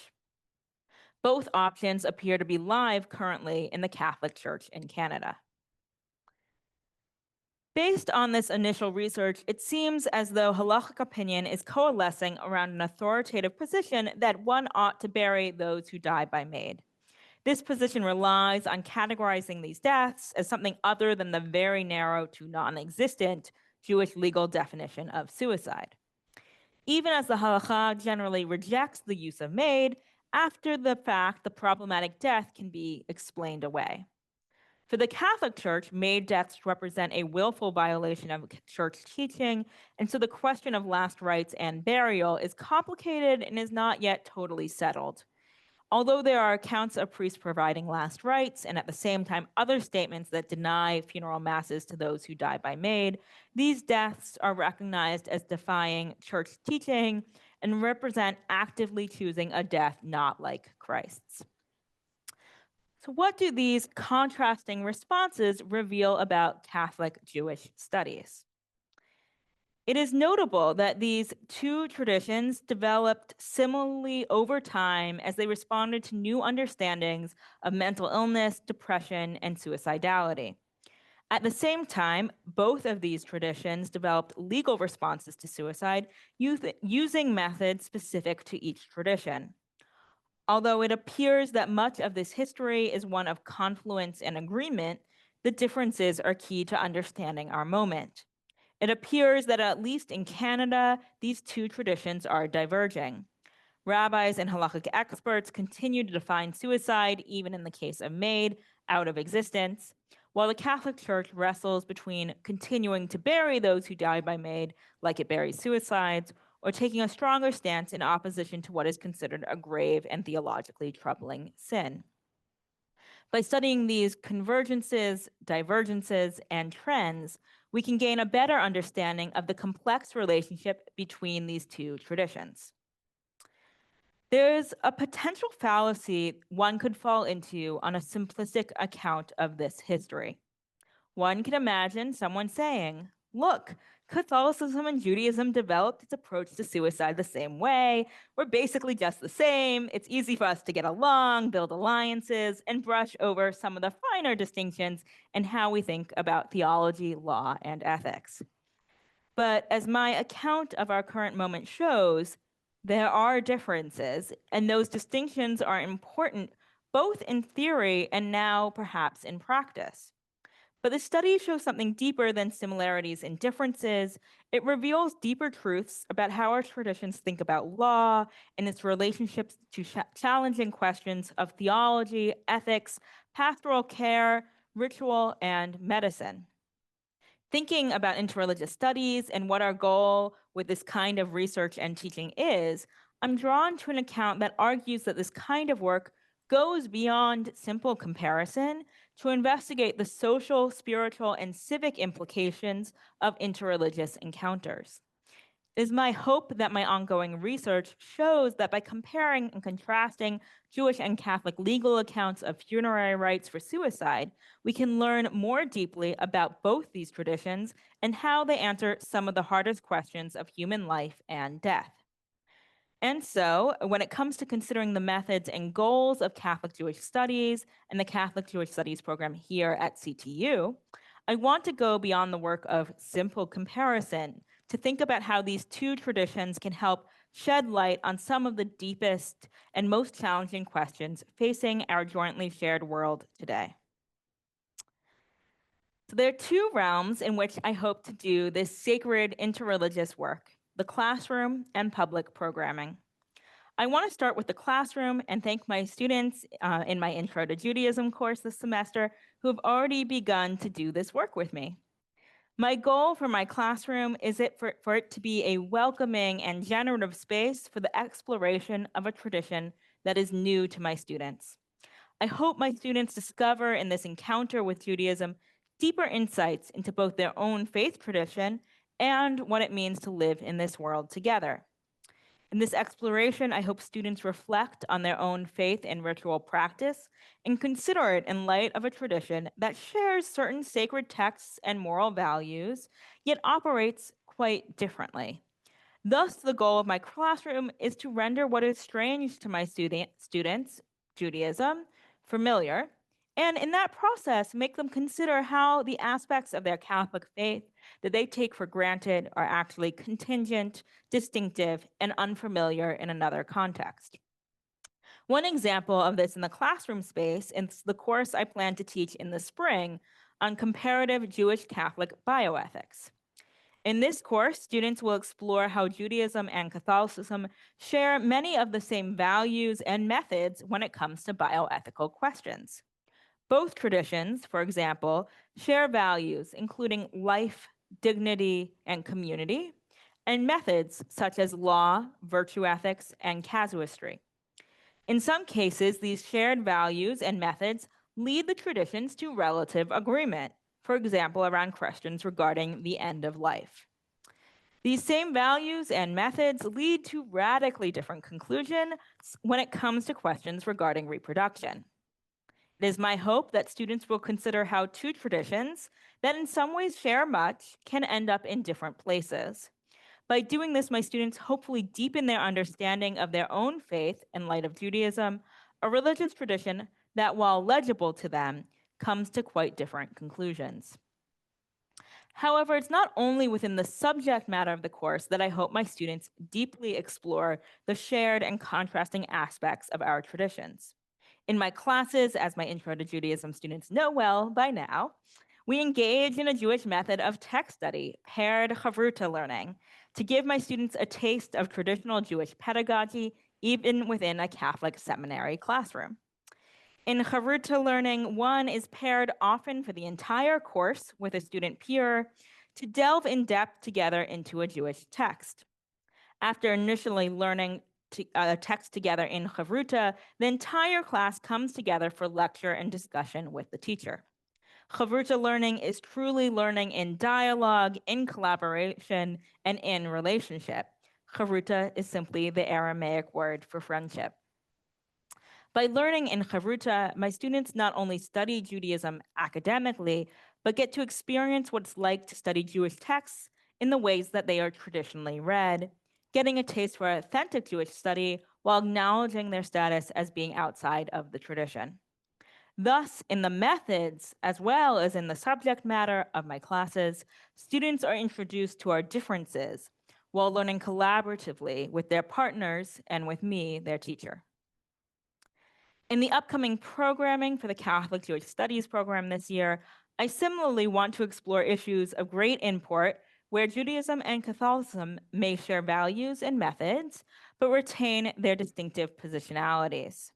Both options appear to be live currently in the Catholic Church in Canada. Based on this initial research, it seems as though halachic opinion is coalescing around an authoritative position that one ought to bury those who die by MAID. This position relies on categorizing these deaths as something other than the very narrow to non-existent Jewish legal definition of suicide. Even as the halakha generally rejects the use of MAID, after the fact, the problematic death can be explained away. For the Catholic Church, MAID deaths represent a willful violation of church teaching, and so the question of last rites and burial is complicated and is not yet totally settled. Although there are accounts of priests providing last rites and at the same time other statements that deny funeral masses to those who die by MAID, these deaths are recognized as defying church teaching and represent actively choosing a death not like Christ's. So what do these contrasting responses reveal about Catholic Jewish studies? It is notable that these two traditions developed similarly over time as they responded to new understandings of mental illness, depression, and suicidality. At the same time, both of these traditions developed legal responses to suicide using methods specific to each tradition. Although it appears that much of this history is one of confluence and agreement, the differences are key to understanding our moment. It appears that at least in Canada, these two traditions are diverging. Rabbis and halakhic experts continue to define suicide, even in the case of MAID, out of existence, while the Catholic Church wrestles between continuing to bury those who die by MAID, like it buries suicides, or taking a stronger stance in opposition to what is considered a grave and theologically troubling sin. By studying these convergences, divergences, and trends, we can gain a better understanding of the complex relationship between these two traditions. There's a potential fallacy one could fall into on a simplistic account of this history. One can imagine someone saying, look, Catholicism and Judaism developed its approach to suicide the same way. We're basically just the same. It's easy for us to get along, build alliances, and brush over some of the finer distinctions in how we think about theology, law, and ethics. But as my account of our current moment shows, there are differences, and those distinctions are important both in theory and now perhaps in practice. But the study shows something deeper than similarities and differences. It reveals deeper truths about how our traditions think about law and its relationships to challenging questions of theology, ethics, pastoral care, ritual, and medicine. Thinking about interreligious studies and what our goal with this kind of research and teaching is, I'm drawn to an account that argues that this kind of work goes beyond simple comparison to investigate the social, spiritual, and civic implications of interreligious encounters. It is my hope that my ongoing research shows that by comparing and contrasting Jewish and Catholic legal accounts of funerary rites for suicide, we can learn more deeply about both these traditions and how they answer some of the hardest questions of human life and death. And so, when it comes to considering the methods and goals of Catholic Jewish Studies and the Catholic Jewish Studies program here at CTU, I want to go beyond the work of simple comparison to think about how these two traditions can help shed light on some of the deepest and most challenging questions facing our jointly shared world today. So there are two realms in which I hope to do this sacred interreligious work: the classroom and public programming. I want to start with the classroom and thank my students in my Intro to Judaism course this semester who have already begun to do this work with me. My goal for my classroom is for it to be a welcoming and generative space for the exploration of a tradition that is new to my students. I hope my students discover in this encounter with Judaism deeper insights into both their own faith tradition and what it means to live in this world together. In this exploration, I hope students reflect on their own faith and ritual practice and consider it in light of a tradition that shares certain sacred texts and moral values, yet operates quite differently. Thus, the goal of my classroom is to render what is strange to my students, Judaism, familiar, and in that process, make them consider how the aspects of their Catholic faith that they take for granted are actually contingent, distinctive, and unfamiliar in another context. One example of this in the classroom space is the course I plan to teach in the spring on comparative Jewish Catholic bioethics. In this course, students will explore how Judaism and Catholicism share many of the same values and methods when it comes to bioethical questions. Both traditions, for example, share values including life, dignity, and community, and methods such as law, virtue ethics, and casuistry. In some cases, these shared values and methods lead the traditions to relative agreement, for example, around questions regarding the end of life. These same values and methods lead to radically different conclusions when it comes to questions regarding reproduction. It is my hope that students will consider how two traditions that in some ways share much can end up in different places. By doing this, my students hopefully deepen their understanding of their own faith in light of Judaism, a religious tradition that, while legible to them, comes to quite different conclusions. However, it's not only within the subject matter of the course that I hope my students deeply explore the shared and contrasting aspects of our traditions. In my classes, as my Intro to Judaism students know well by now, we engage in a Jewish method of text study, paired chavruta learning, to give my students a taste of traditional Jewish pedagogy, even within a Catholic seminary classroom. In chavruta learning, one is paired often for the entire course with a student peer to delve in depth together into a Jewish text. After initially learning text together in chavruta, the entire class comes together for lecture and discussion with the teacher. Chavruta learning is truly learning in dialogue, in collaboration, and in relationship. Chavruta is simply the Aramaic word for friendship. By learning in chavruta, my students not only study Judaism academically, but get to experience what it's like to study Jewish texts in the ways that they are traditionally read, getting a taste for authentic Jewish study while acknowledging their status as being outside of the tradition. Thus, in the methods, as well as in the subject matter of my classes, students are introduced to our differences while learning collaboratively with their partners and with me, their teacher. In the upcoming programming for the Catholic Jewish Studies program this year, I similarly want to explore issues of great import where Judaism and Catholicism may share values and methods, but retain their distinctive positionalities.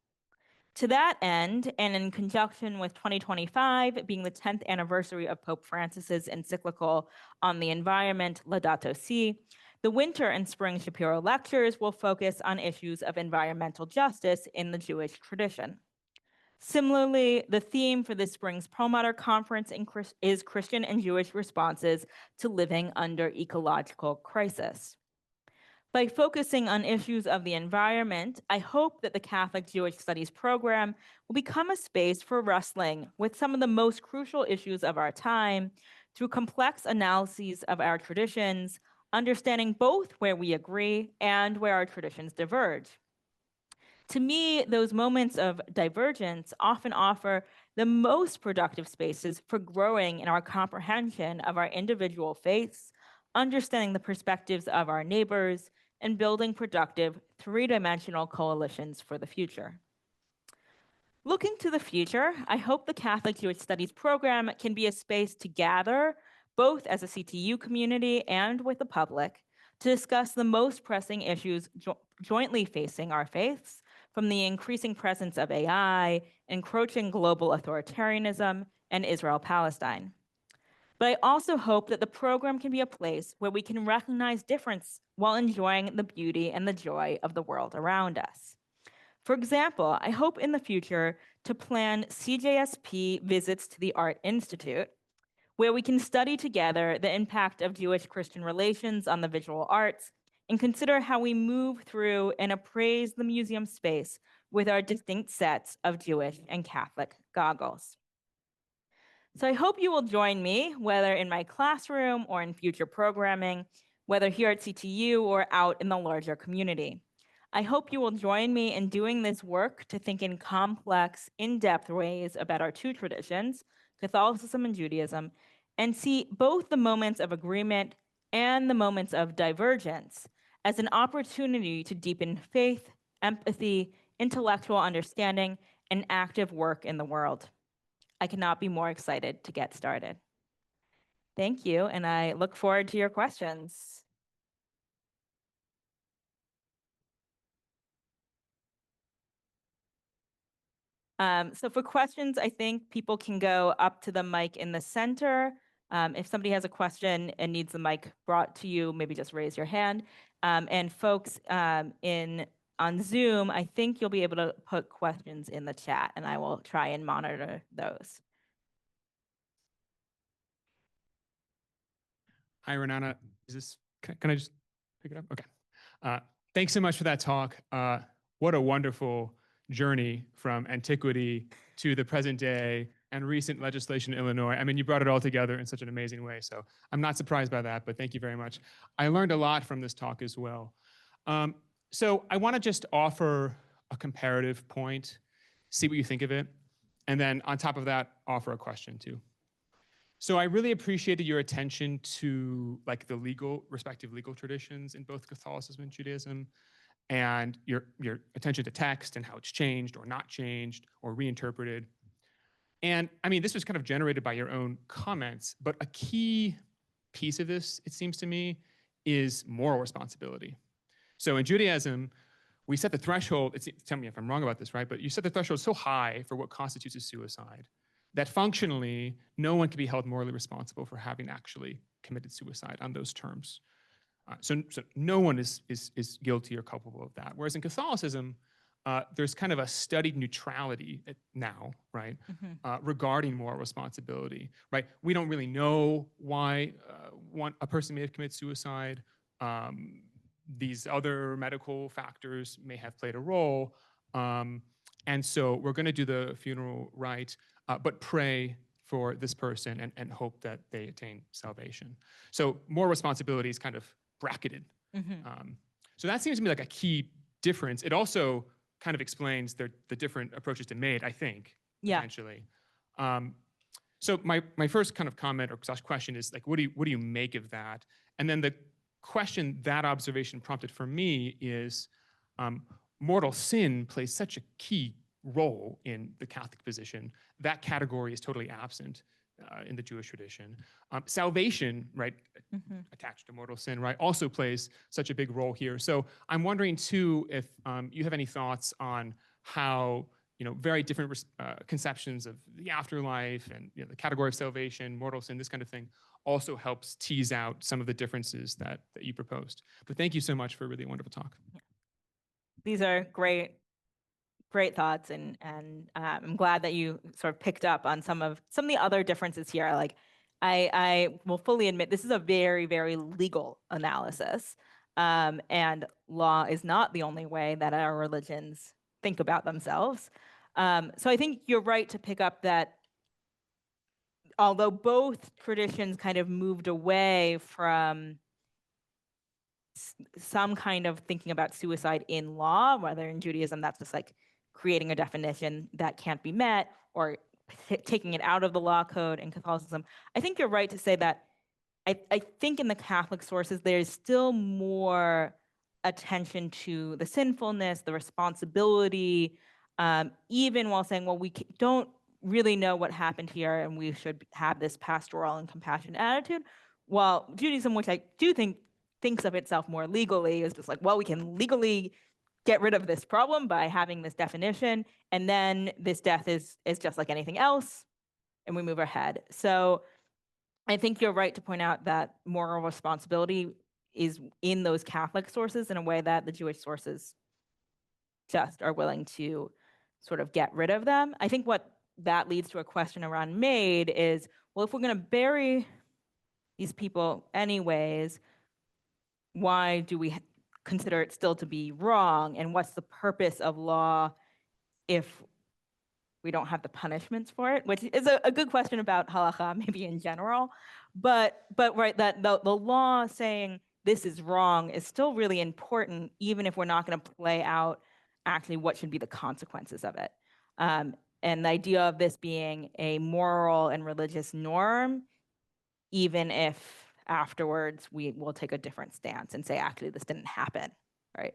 To that end, and in conjunction with 2025 being the 10th anniversary of Pope Francis's encyclical on the environment, Laudato Si', the winter and spring Shapiro lectures will focus on issues of environmental justice in the Jewish tradition. Similarly, the theme for this spring's Perlmutter Conference is Christian and Jewish responses to living under ecological crisis. By focusing on issues of the environment, I hope that the Catholic Jewish Studies program will become a space for wrestling with some of the most crucial issues of our time through complex analyses of our traditions, understanding both where we agree and where our traditions diverge. To me, those moments of divergence often offer the most productive spaces for growing in our comprehension of our individual faiths, understanding the perspectives of our neighbors, and building productive three-dimensional coalitions for the future. Looking to the future, I hope the Catholic Jewish Studies program can be a space to gather, both as a CTU community and with the public, to discuss the most pressing issues jointly facing our faiths, from the increasing presence of AI, encroaching global authoritarianism, and Israel-Palestine. But I also hope that the program can be a place where we can recognize difference while enjoying the beauty and the joy of the world around us. For example, I hope in the future to plan CJSP visits to the Art Institute, where we can study together the impact of Jewish-Christian relations on the visual arts and consider how we move through and appraise the museum space with our distinct sets of Jewish and Catholic goggles. So I hope you will join me, whether in my classroom or in future programming, whether here at CTU or out in the larger community. I hope you will join me in doing this work to think in complex, in-depth ways about our two traditions, Catholicism and Judaism, and see both the moments of agreement and the moments of divergence as an opportunity to deepen faith, empathy, intellectual understanding, and active work in the world. I cannot be more excited to get started. Thank you, and I look forward to your questions. So for questions, I think people can go up to the mic in the center. If somebody has a question and needs the mic brought to you, maybe just raise your hand. And folks on Zoom, I think you'll be able to put questions in the chat, and I will try and monitor those. Hi, Ranana. Can I just pick it up? Okay. Thanks so much for that talk. What a wonderful journey from antiquity to the present day and recent legislation in Illinois. I mean, you brought it all together in such an amazing way. So I'm not surprised by that, but thank you very much. I learned a lot from this talk as well. So I want to just offer a comparative point, see what you think of it, and then on top of that, offer a question too. So I really appreciated your attention to like the respective legal traditions in both Catholicism and Judaism, and your attention to text and how it's changed or not changed or reinterpreted. And I mean, this was kind of generated by your own comments, but a key piece of this, it seems to me, is moral responsibility. So in Judaism, we set the threshold, tell me if I'm wrong about this, right? But you set the threshold so high for what constitutes a suicide that functionally, no one can be held morally responsible for having actually committed suicide on those terms. So no one is guilty or culpable of that. Whereas in Catholicism, there's kind of a studied neutrality now, right, regarding moral responsibility, right? We don't really know why a person may have committed suicide. These other medical factors may have played a role. And so we're going to do the funeral rite, but pray for this person and hope that they attain salvation. So moral responsibility is kind of bracketed. So that seems to me like a key difference. It also kind of explains the different approaches to MAID, I think, potentially. So my first kind of comment or question is like, what do you make of that? And then the question that observation prompted for me is, mortal sin plays such a key role in the Catholic position. That category is totally absent in the Jewish tradition. Salvation, right, attached to mortal sin, right, also plays such a big role here. So I'm wondering too if you have any thoughts on how very different conceptions of the afterlife and the category of salvation, mortal sin, this kind of thing, also helps tease out some of the differences that you proposed. But thank you so much for a really wonderful talk. These are great thoughts, and I'm glad that you sort of picked up on some of the other differences here. Like, I will fully admit this is a very, very legal analysis, and law is not the only way that our religions think about themselves. So I think you're right to pick up that although both traditions kind of moved away from some kind of thinking about suicide in law, whether in Judaism that's just like creating a definition that can't be met, or taking it out of the law code in Catholicism, I think you're right to say that I think in the Catholic sources there's still more attention to the sinfulness, the responsibility, even while saying, well, we don't really know what happened here and we should have this pastoral and compassionate attitude. While Judaism, which I do think thinks of itself more legally, is just like, well, we can legally get rid of this problem by having this definition, and then this death is just like anything else, and we move ahead. So I think you're right to point out that moral responsibility is in those Catholic sources in a way that the Jewish sources just are willing to sort of get rid of them. I think what that leads to a question around MAID is, well, if we're going to bury these people anyways, why do we consider it still to be wrong? And what's the purpose of law if we don't have the punishments for it? Which is a good question about halakha, maybe in general. But right, that the law saying this is wrong is still really important, even if we're not going to play out actually what should be the consequences of it. And the idea of this being a moral and religious norm, even if afterwards we will take a different stance and say, actually, this didn't happen, right?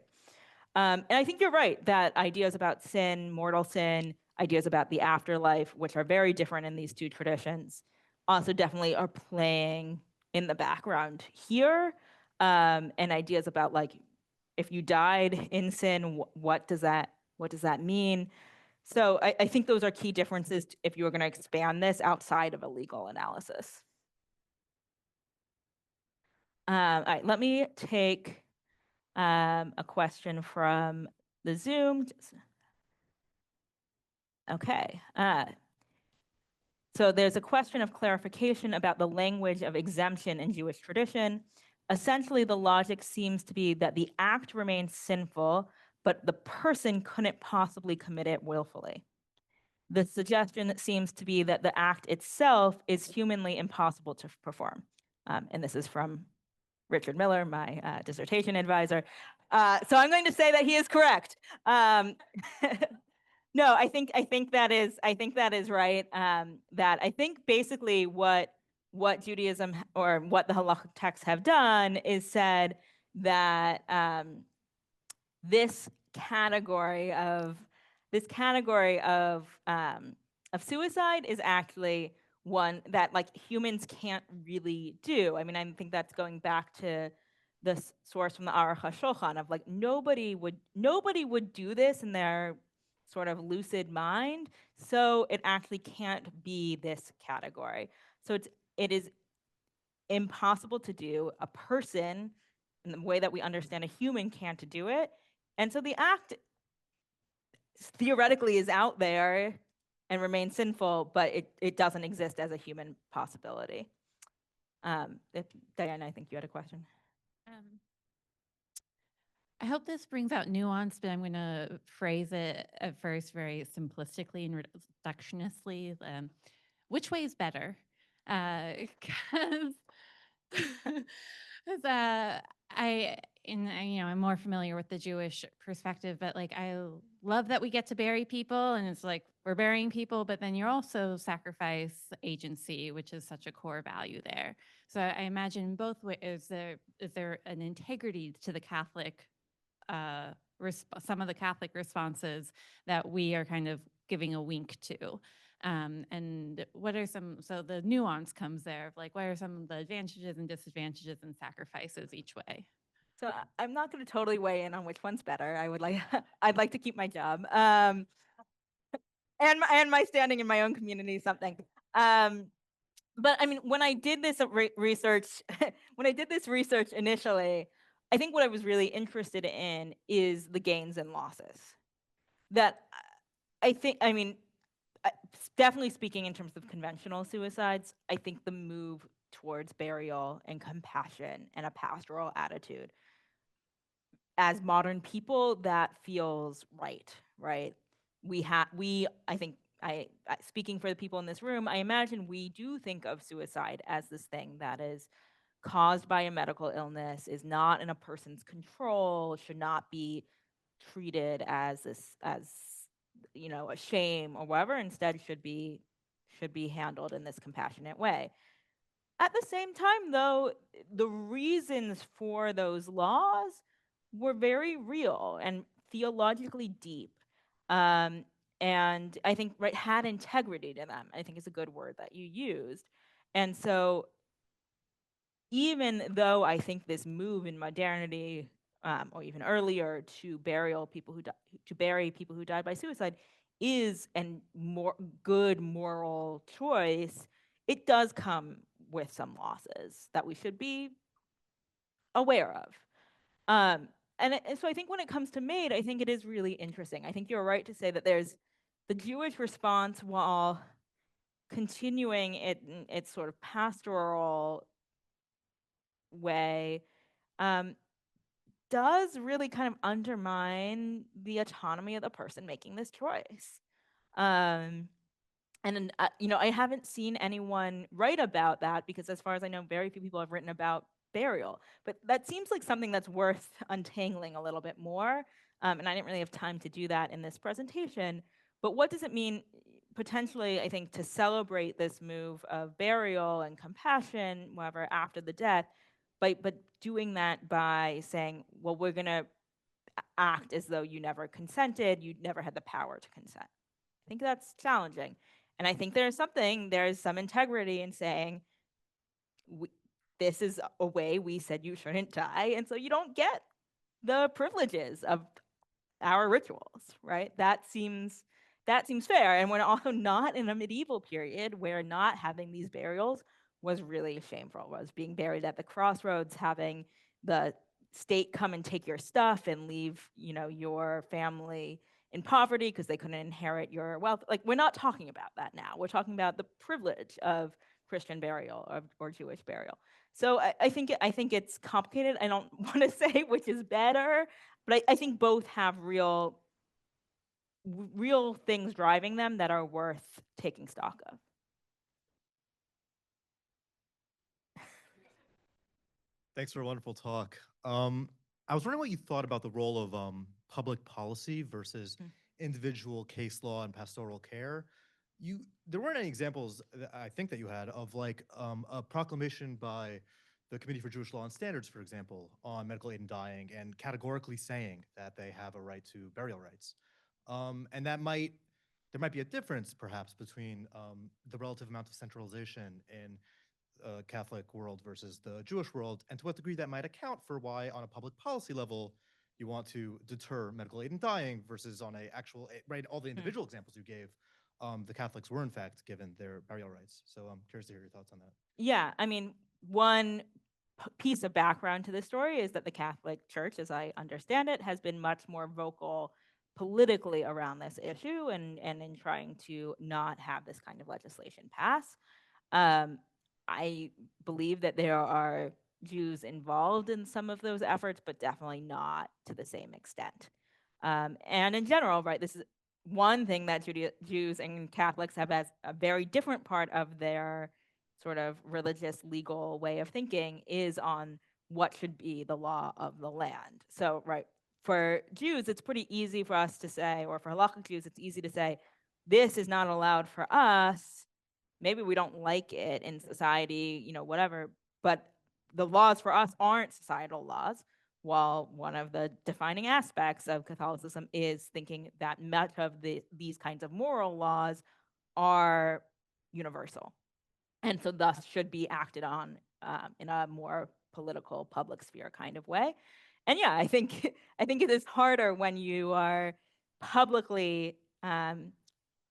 And I think you're right that ideas about sin, mortal sin, ideas about the afterlife, which are very different in these two traditions, also definitely are playing in the background here. And ideas about, like, if you died in sin, what does that mean? So I think those are key differences if you were going to expand this outside of a legal analysis. All right, let me take a question from the Zoom. Okay. So there's a question of clarification about the language of exemption in Jewish tradition. Essentially, the logic seems to be that the act remains sinful, but the person couldn't possibly commit it willfully. The suggestion seems to be that the act itself is humanly impossible to perform. And this is from Richard Miller, my dissertation advisor. So I'm going to say that he is correct. No, I think that is right. That I think basically what Judaism or what the halakhic texts have done is said that this category of suicide is actually one that, like, humans can't really do. I mean, I think that's going back to the source from the Aruch HaShulchan of, like, nobody would do this in their sort of lucid mind, so it actually can't be this category. So it is impossible to do. A person, in the way that we understand a human, can't do it, and so the act theoretically is out there and remains sinful, but it doesn't exist as a human possibility. Diane, I think you had a question. I hope this brings out nuance, but I'm going to phrase it at first very simplistically and reductionistly. which way is better? Because I'm more familiar with the Jewish perspective, but like I love that we get to bury people, and it's like we're burying people, but then you're also sacrifice agency, which is such a core value there. So I imagine both ways. Is there an integrity to the Catholic, some of the Catholic responses that we are kind of giving a wink to? And what are so the nuance comes there of like, what are some of the advantages and disadvantages and sacrifices each way? So I'm not going to totally weigh in on which one's better. I would like, I'd like to keep my job, and my standing in my own community is something. But I mean, when I did this research, when I did this research initially, I think what I was really interested in is the gains and losses. That I think, I mean, definitely speaking in terms of conventional suicides, I think the move towards burial and compassion and a pastoral attitude as modern people, that feels right, right? I think, speaking for the people in this room, I imagine we do think of suicide as this thing that is caused by a medical illness, is not in a person's control, should not be treated as a shame or whatever. Instead, should be handled in this compassionate way. At the same time, though, the reasons for those laws were very real and theologically deep. And I think had integrity to them, I think is a good word that you used. And so even though I think this move in modernity, or even earlier, to bury people who died by suicide is a more good moral choice, it does come with some losses that we should be aware of. And so I think when it comes to MAID, I think it is really interesting. I think you're right to say that there's the Jewish response, while continuing its sort of pastoral way, does really kind of undermine the autonomy of the person making this choice. And I haven't seen anyone write about that, because as far as I know, very few people have written about burial. But that seems like something that's worth untangling a little bit more. And I didn't really have time to do that in this presentation. But what does it mean, potentially, I think, to celebrate this move of burial and compassion, whatever, after the death, but doing that by saying, well, we're going to act as though you never consented, you never had the power to consent. I think that's challenging. And I think there's some integrity in saying, this is a way we said you shouldn't die, and so you don't get the privileges of our rituals, right? That seems fair. And we're also not in a medieval period where not having these burials was really shameful, was being buried at the crossroads, having the state come and take your stuff and leave, your family in poverty because they couldn't inherit your wealth. Like, we're not talking about that now. We're talking about the privilege of Christian burial or Jewish burial. So I think it's complicated. I don't want to say which is better, but I think both have real things driving them that are worth taking stock of. Thanks for a wonderful talk. I was wondering what you thought about the role of public policy versus individual case law and pastoral care. There weren't any examples that I think that you had of like a proclamation by the Committee for Jewish Law and Standards, for example, on medical aid in dying, and categorically saying that they have a right to burial rights. And there might be a difference, perhaps, between the relative amount of centralization in Catholic world versus the Jewish world, and to what degree that might account for why, on a public policy level, you want to deter medical aid in dying versus on a actual, right, all the individual examples you gave, the Catholics were in fact given their burial rights. So I'm curious to hear your thoughts on that. Yeah, I mean, one piece of background to this story is that the Catholic Church, as I understand it, has been much more vocal politically around this issue and in trying to not have this kind of legislation pass. I believe that there are Jews involved in some of those efforts, but definitely not to the same extent. And in general, right, one thing that Jews and Catholics have as a very different part of their sort of religious legal way of thinking is on what should be the law of the land. So, right, for Jews, it's pretty easy for us to say, or for halakhic Jews, it's easy to say, this is not allowed for us. Maybe we don't like it in society, you know, whatever, but the laws for us aren't societal laws. While one of the defining aspects of Catholicism is thinking that much of these kinds of moral laws are universal, and so thus should be acted on in a more political public sphere kind of way. And yeah, I think I think it is harder when you are publicly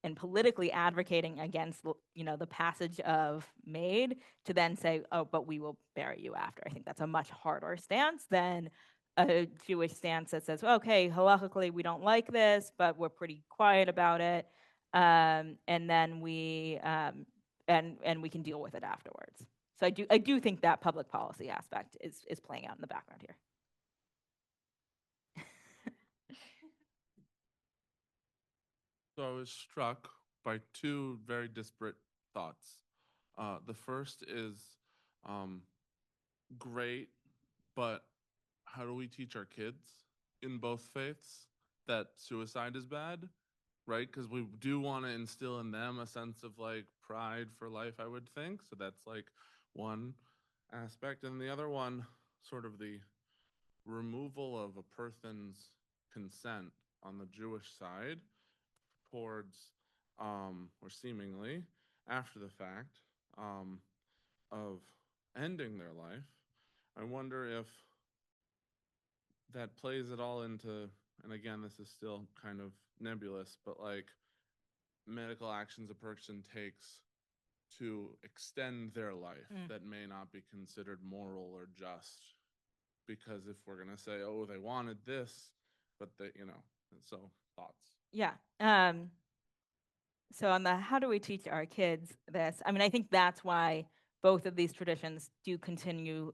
and politically advocating against, you know, the passage of MAID to then say, oh, but we will bury you after. I think that's a much harder stance than a Jewish stance that says, okay, halakhically we don't like this, but we're pretty quiet about it, and then we and we can deal with it afterwards. So I do think that public policy aspect is playing out in the background here. So I was struck by two very disparate thoughts. The first is great, but how do we teach our kids in both faiths that suicide is bad? Right? Because we do want to instill in them a sense of like pride for life, I would think. So that's like one aspect. And the other one, sort of the removal of a person's consent on the Jewish side towards, or seemingly after the fact, of ending their life. I wonder if that plays it all into, and again, this is still kind of nebulous, but like medical actions a person takes to extend their life that may not be considered moral or just. Because if we're going to say, oh, they wanted this, but they, you know, so thoughts. Yeah. So on the how do we teach our kids this? I mean, I think that's why both of these traditions do continue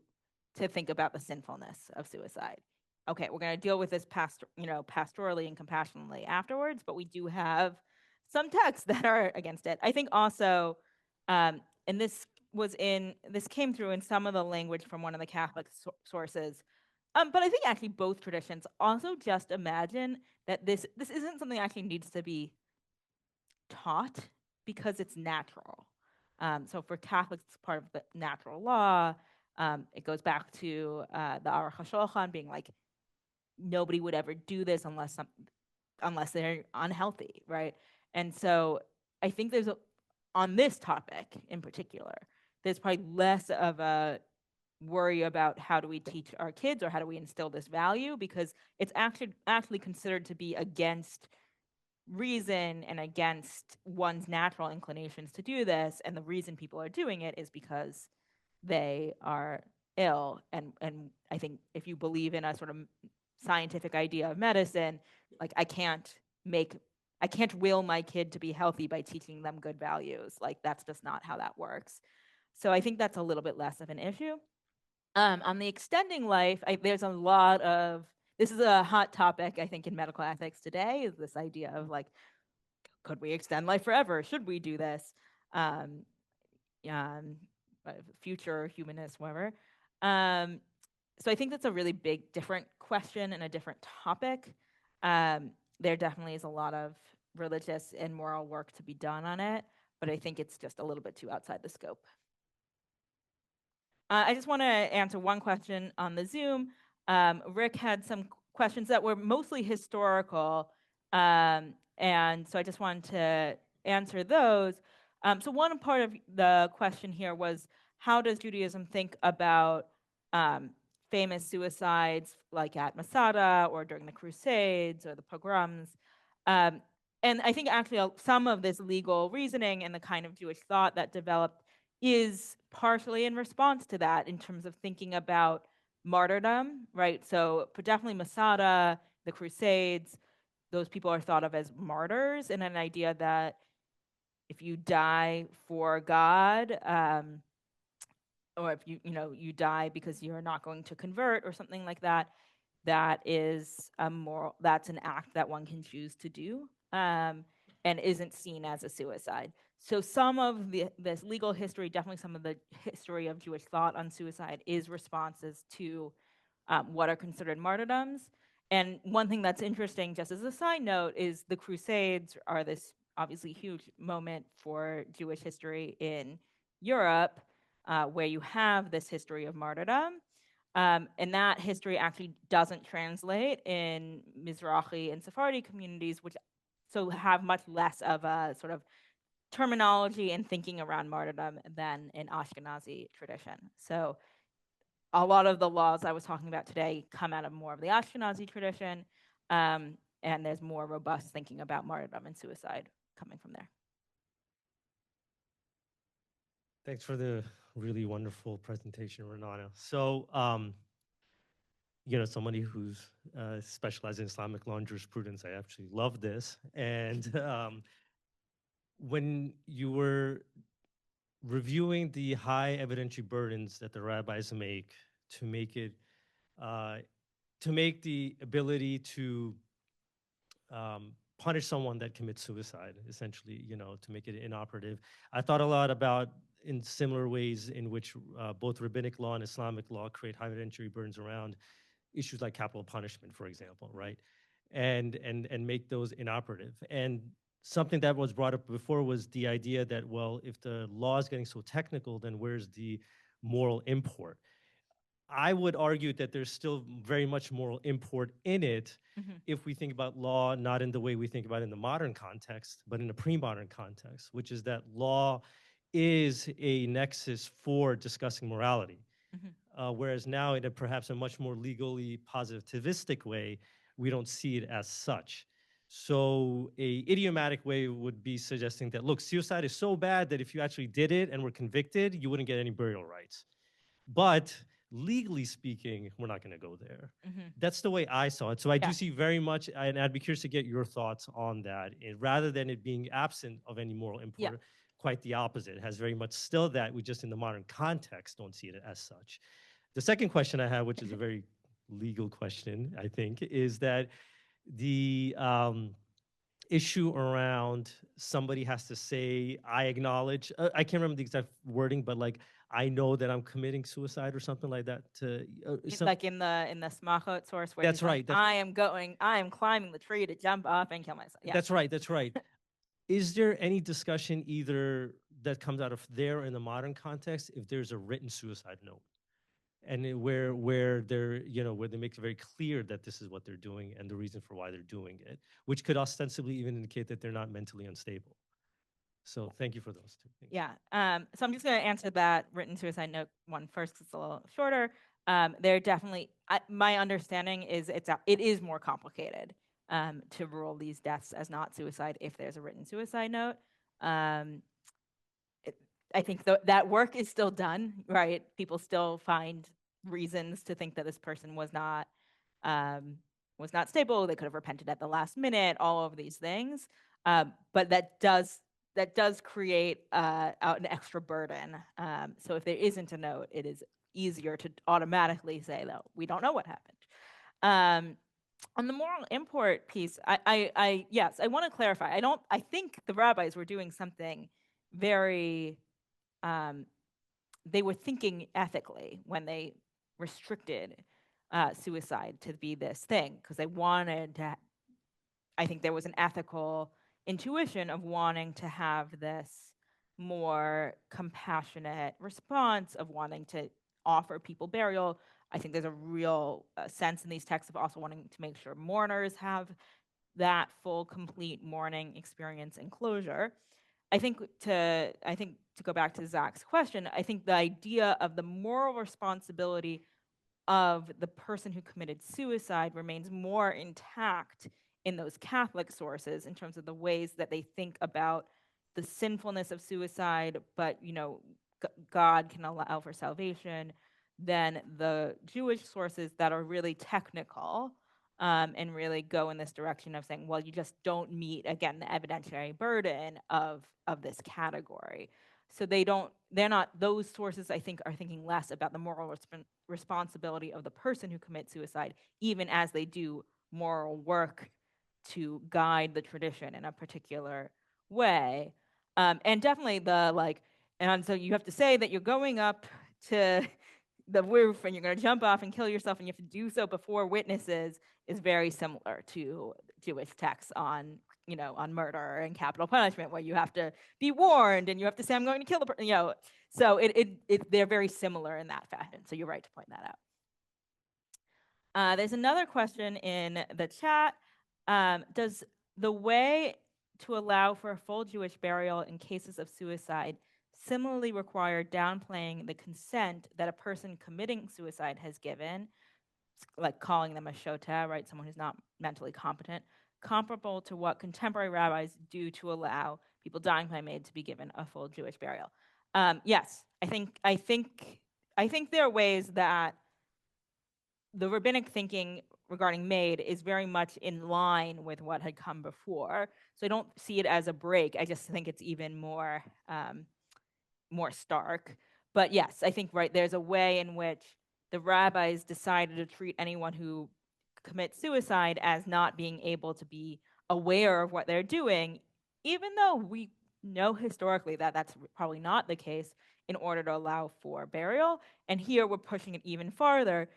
to think about the sinfulness of suicide. Okay, we're going to deal with this pastorally and compassionately afterwards, but we do have some texts that are against it. I think also, and this came through in some of the language from one of the Catholic sources. But I think actually both traditions also just imagine that this isn't something that actually needs to be taught because it's natural. So for Catholics, it's part of the natural law. It goes back to the Aruch HaShulchan being like, nobody would ever do this unless they're unhealthy, right? And so I think on this topic in particular, there's probably less of a worry about how do we teach our kids or how do we instill this value, because it's actually considered to be against reason and against one's natural inclinations to do this, and the reason people are doing it is because they are ill. And I think if you believe in a sort of scientific idea of medicine, like I can't will my kid to be healthy by teaching them good values. Like that's just not how that works. So I think that's a little bit less of an issue. On the extending life, there's a lot of, this is a hot topic, I think, in medical ethics today, is this idea of like, could we extend life forever? Should we do this? Future humanists, whatever. So I think that's a really big, different question and a different topic. There definitely is a lot of religious and moral work to be done on it, but I think it's just a little bit too outside the scope. I just want to answer one question on the Zoom. Rick had some questions that were mostly historical, and so I just wanted to answer those. So one part of the question here was, how does Judaism think about famous suicides like at Masada or during the Crusades or the pogroms? And I think actually some of this legal reasoning and the kind of Jewish thought that developed is partially in response to that in terms of thinking about martyrdom, right? So definitely Masada, the Crusades, those people are thought of as martyrs, and an idea that if you die for God, or if you die because you're not going to convert or something like that, that is that's an act that one can choose to do. and isn't seen as a suicide. So some of this legal history, definitely some of the history of Jewish thought on suicide is responses to what are considered martyrdoms. And one thing that's interesting, just as a side note, is the Crusades are this obviously huge moment for Jewish history in Europe, where you have this history of martyrdom. And that history actually doesn't translate in Mizrahi and Sephardi communities, which so have much less of a sort of terminology and thinking around martyrdom than in Ashkenazi tradition. So a lot of the laws I was talking about today come out of more of the Ashkenazi tradition, and there's more robust thinking about martyrdom and suicide coming from there. Thanks for the really wonderful presentation, Ranana. So, somebody who's specialized in Islamic law and jurisprudence, I actually love this. And when you were reviewing the high evidentiary burdens that the rabbis make to make it, to make the ability to punish someone that commits suicide, essentially, to make it inoperative. I thought a lot about in similar ways in which both rabbinic law and Islamic law create high evidentiary burdens around issues like capital punishment, for example, right? And make those inoperative. And something that was brought up before was the idea that, well, if the law is getting so technical, then where's the moral import? I would argue that there's still very much moral import in it if we think about law not in the way we think about it in the modern context, but in a pre-modern context, which is that law is a nexus for discussing morality. Whereas now, in perhaps a much more legally positivistic way, we don't see it as such. So a idiomatic way would be suggesting that, look, suicide is so bad that if you actually did it and were convicted, you wouldn't get any burial rights. But legally speaking, we're not going to go there. That's the way I saw it. So I do see very much, and I'd be curious to get your thoughts on that. Rather than it being absent of any moral import, quite the opposite. It has very much still that. We just in the modern context don't see it as such. The second question I have, which is a very legal question, I think, is that the issue around somebody has to say, I acknowledge, I can't remember the exact wording, but like, I know that I'm committing suicide or something like that. Like in the Smachot source, where that's right. Like, I am climbing the tree to jump up and kill myself. Yeah. That's right. That's right. Is there any discussion either that comes out of there in the modern context if there's a written suicide note? And where they're, where they make it very clear that this is what they're doing and the reason for why they're doing it, which could ostensibly even indicate that they're not mentally unstable. So thank you for those two things. Yeah. So I'm just going to answer that written suicide note one first because it's a little shorter. They're definitely, my understanding is it is more complicated to rule these deaths as not suicide if there's a written suicide note. I think that work is still done, right? People still find reasons to think that this person was not stable. They could have repented at the last minute. All of these things, but that does create an extra burden. So if there isn't a note, it is easier to automatically say that we don't know what happened. On the moral import piece, yes, I want to clarify. I think the rabbis were doing something very. They were thinking ethically when they restricted suicide to be this thing because they wanted to. I think there was an ethical intuition of wanting to have this more compassionate response of wanting to offer people burial. I think there's a real sense in these texts of also wanting to make sure mourners have that full, complete mourning experience and closure. I think to go back to Zach's question, I think the idea of the moral responsibility of the person who committed suicide remains more intact in those Catholic sources in terms of the ways that they think about the sinfulness of suicide, but God can allow for salvation, than the Jewish sources that are really technical and really go in this direction of saying, well, you just don't meet, again, the evidentiary burden of this category. So those sources, I think, are thinking less about the moral responsibility of the person who commits suicide, even as they do moral work to guide the tradition in a particular way. And definitely the like, and so you have to say that you're going up to the roof and you're going to jump off and kill yourself, and you have to do so before witnesses, is very similar to Jewish texts on, you know, on murder and capital punishment, where you have to be warned and you have to say, I'm going to kill the person, you know. So they're very similar in that fashion. So you're right to point that out. There's another question in the chat. Does the way to allow for a full Jewish burial in cases of suicide similarly require downplaying the consent that a person committing suicide has given, like calling them a shota, right, someone who's not mentally competent, comparable to what contemporary rabbis do to allow people dying by MAID to be given a full Jewish burial? Yes, I think there are ways that the rabbinic thinking regarding MAID is very much in line with what had come before. So I don't see it as a break. I just think it's even more more stark. But yes, I think, right, there's a way in which the rabbis decided to treat anyone who commits suicide as not being able to be aware of what they're doing, even though we know historically that that's probably not the case, in order to allow for burial. And here we're pushing it even farther.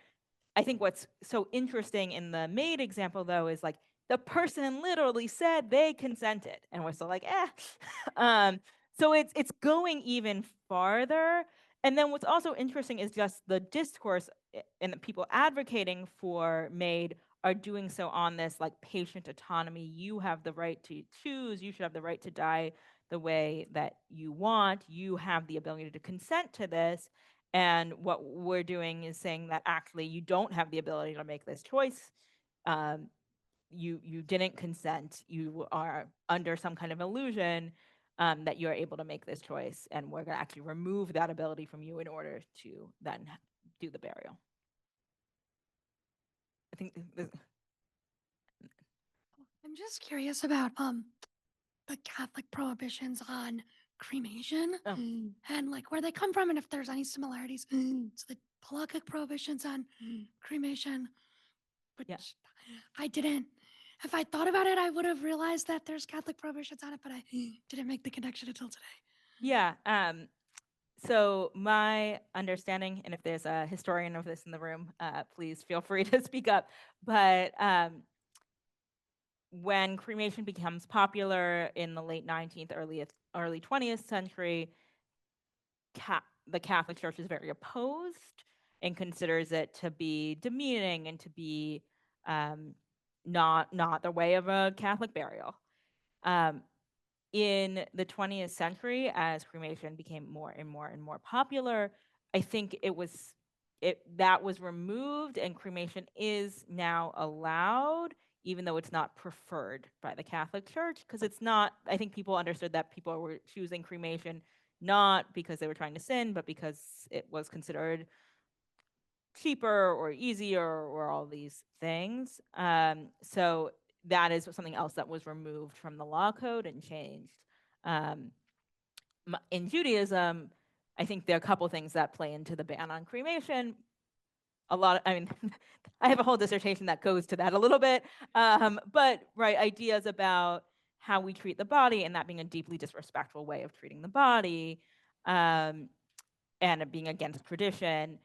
I think what's so interesting in the MAID example, though, is like the person literally said they consented, and we're still like, so it's going even farther. And then what's also interesting is just the discourse and the people advocating for MAID are doing so on this like patient autonomy. You have the right to choose. You should have the right to die the way that you want. You have the ability to consent to this. And what we're doing is saying that actually you don't have the ability to make this choice. You didn't consent. You are under some kind of illusion that you're able to make this choice, and we're going to actually remove that ability from you in order to then do the burial. I think I'm just curious about the Catholic prohibitions on cremation and like where they come from, and if there's any similarities to the halakhic prohibitions on cremation, which I didn't. If I thought about it, I would have realized that there's Catholic prohibitions on it, but I didn't make the connection until today. Yeah. So my understanding, and if there's a historian of this in the room, please feel free to speak up. But when cremation becomes popular in the late 19th, early 20th century, the Catholic Church is very opposed and considers it to be demeaning and to be not the way of a Catholic burial. In the 20th century, as cremation became more and more popular, I think that was removed, and cremation is now allowed, even though it's not preferred by the Catholic Church, because it's not. I think people understood that people were choosing cremation not because they were trying to sin, but because it was considered cheaper or easier or all these things. So that is something else that was removed from the law code and changed. In Judaism, I think there are a couple things that play into the ban on cremation. I have a whole dissertation that goes to that a little bit, but right, ideas about how we treat the body and that being a deeply disrespectful way of treating the body, and it being against tradition.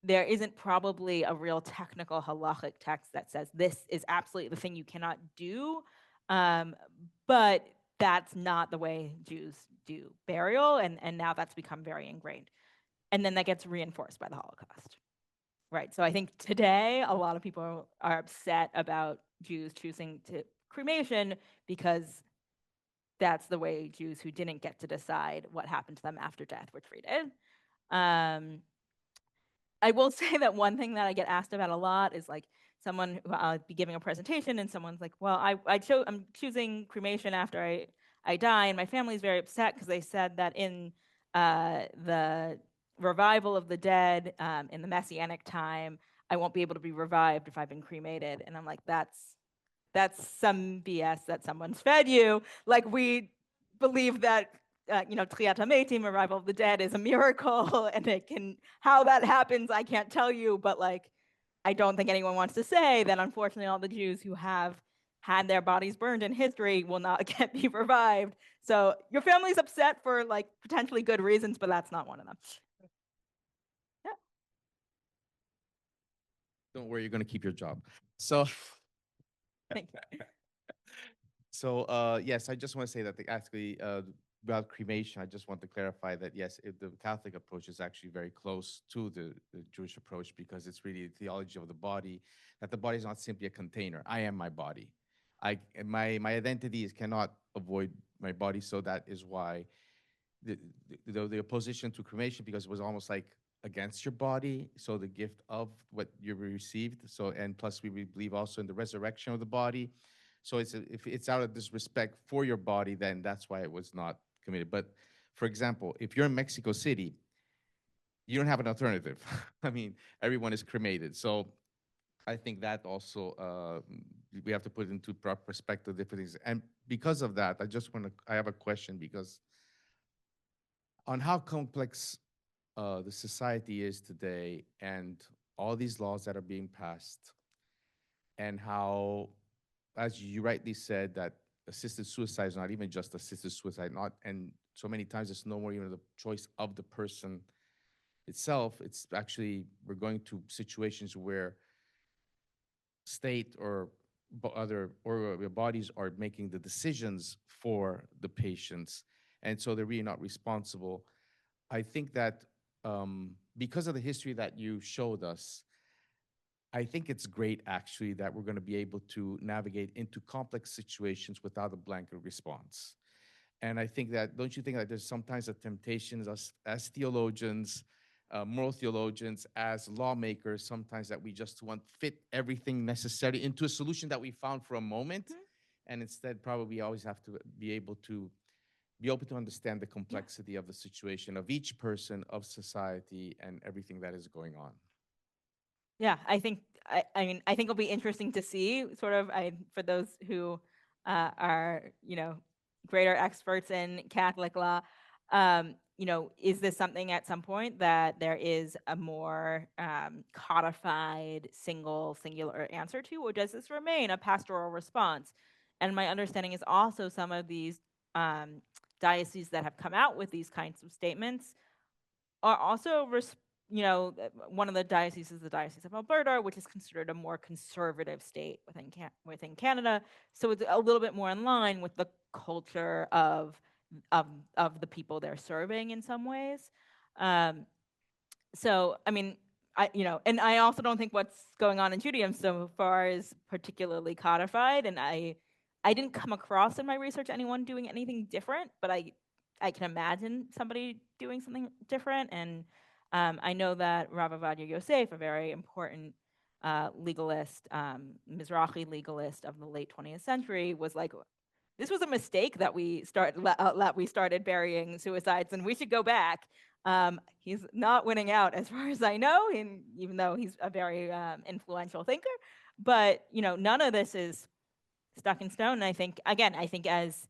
There isn't probably a real technical halachic text that says this is absolutely the thing you cannot do, but that's not the way Jews do burial, and now that's become very ingrained. And then that gets reinforced by the Holocaust, right? So I think today a lot of people are upset about Jews choosing to cremation because that's the way Jews who didn't get to decide what happened to them after death were treated. I will say that one thing that I get asked about a lot is like someone who I'll be giving a presentation and someone's like, well, I'm choosing cremation after I die, and my family's very upset because they said that in the revival of the dead in the Messianic time, I won't be able to be revived if I've been cremated. And I'm like, that's some BS that someone's fed you. Like, we believe that Tchiyat HaMetim, revival of the dead, is a miracle, and how that happens, I can't tell you, but like, I don't think anyone wants to say that unfortunately all the Jews who have had their bodies burned in history will not get be revived. So your family's upset for like potentially good reasons, but that's not one of them. Don't worry, you're going to keep your job. So, Thank you. so yes, I just want to say that actually about cremation, I just want to clarify that yes, the Catholic approach is actually very close to the Jewish approach because it's really the theology of the body, that the body is not simply a container. I am my body. My identity is cannot avoid my body, so that is why the opposition to cremation, because it was almost like against your body, so the gift of what you received. So, and plus we believe also in the resurrection of the body. So if it's out of this respect for your body, then that's why it was not committed. But for example, if you're in Mexico City, you don't have an alternative. I mean, everyone is cremated. So I think that also we have to put into proper perspective different things. And because of that, I have a question, because on how complex the society is today and all these laws that are being passed, and how, as you rightly said, that assisted suicide is not even just assisted suicide, not, and so many times it's no more even the choice of the person itself. It's actually, we're going to situations where state or other or bodies are making the decisions for the patients, and so they're really not responsible. I think that because of the history that you showed us, I think it's great actually that we're going to be able to navigate into complex situations without a blanket response. And I think that, don't you think that there's sometimes a temptation as theologians, moral theologians, as lawmakers, sometimes that we just want fit everything necessary into a solution that we found for a moment, and instead probably always have to be able to be open to understand the complexity of the situation of each person, of society, and everything that is going on. Yeah, I mean, I think it'll be interesting to see sort of for those who are, greater experts in Catholic law, is this something at some point that there is a more codified singular answer to, or does this remain a pastoral response? And my understanding is also some of these dioceses that have come out with these kinds of statements are also one of the dioceses is the Diocese of Alberta, which is considered a more conservative state within Canada. So it's a little bit more in line with the culture of the people they're serving in some ways. So I mean, and I also don't think what's going on in Judaism so far is particularly codified, and I didn't come across in my research anyone doing anything different, but I can imagine somebody doing something different. And I know that Rav Ovadia Yosef, a very important legalist, Mizrahi legalist of the late 20th century, was like, this was a mistake that we started burying suicides, and we should go back. He's not winning out as far as I know, and even though he's a very influential thinker. But none of this is stuck in stone. And I think as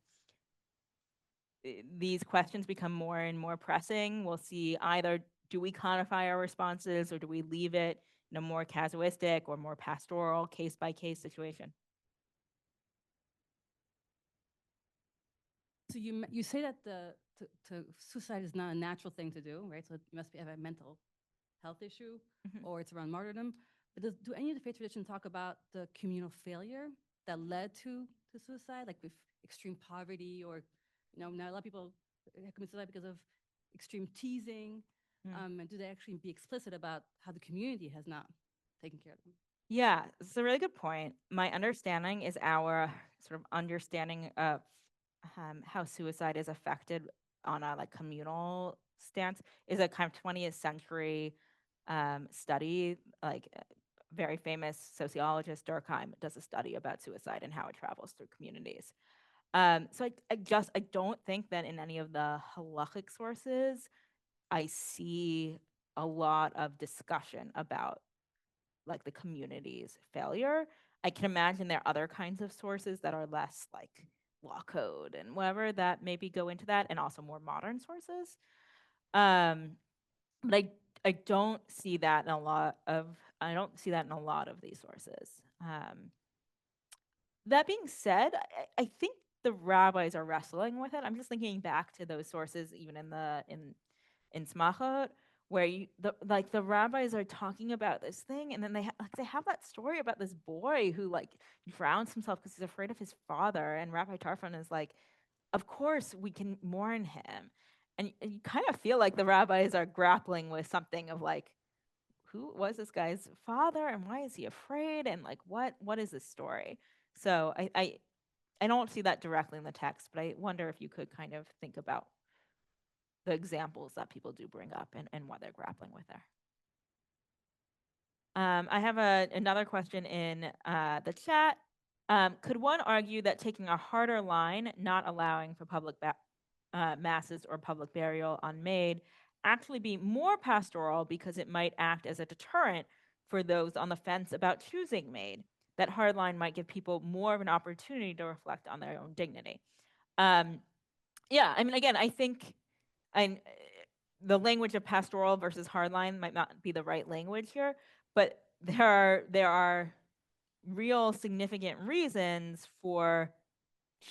these questions become more and more pressing, we'll see either do we codify our responses or do we leave it in a more casuistic or more pastoral case-by-case situation. So you say that suicide is not a natural thing to do, right? So it must have a mental health issue, or it's around martyrdom. But do any of the faith traditions talk about the communal failure that led to suicide, like with extreme poverty, or now a lot of people commit suicide because of extreme teasing? And do they actually be explicit about how the community has not taken care of them? Yeah, it's a really good point. My understanding is our sort of understanding of how suicide is affected on a communal stance is a kind of 20th century study. Like very famous sociologist Durkheim does a study about suicide and how it travels through communities. So I don't think that in any of the halachic sources I see a lot of discussion about the community's failure. I can imagine there are other kinds of sources that are less law code and whatever that maybe go into that, and also more modern sources. But I don't see that in a lot of these sources. That being said, I think the rabbis are wrestling with it. I'm just thinking back to those sources, even in Smachot, where the rabbis are talking about this thing, and then they have that story about this boy who like drowns himself because he's afraid of his father, and Rabbi Tarfon is like, of course we can mourn him, and you kind of feel like the rabbis are grappling with something of like, who was this guy's father, and why is he afraid, and like what is this story? So I don't see that directly in the text, but I wonder if you could kind of think about the examples that people do bring up and what they're grappling with there. I have another question in the chat. Could one argue that taking a harder line, not allowing for public masses or public burial on Maid, actually be more pastoral because it might act as a deterrent for those on the fence about choosing Maid? That hard line might give people more of an opportunity to reflect on their own dignity. Yeah, I mean, again, I think the language of pastoral versus hardline might not be the right language here, but there are real significant reasons for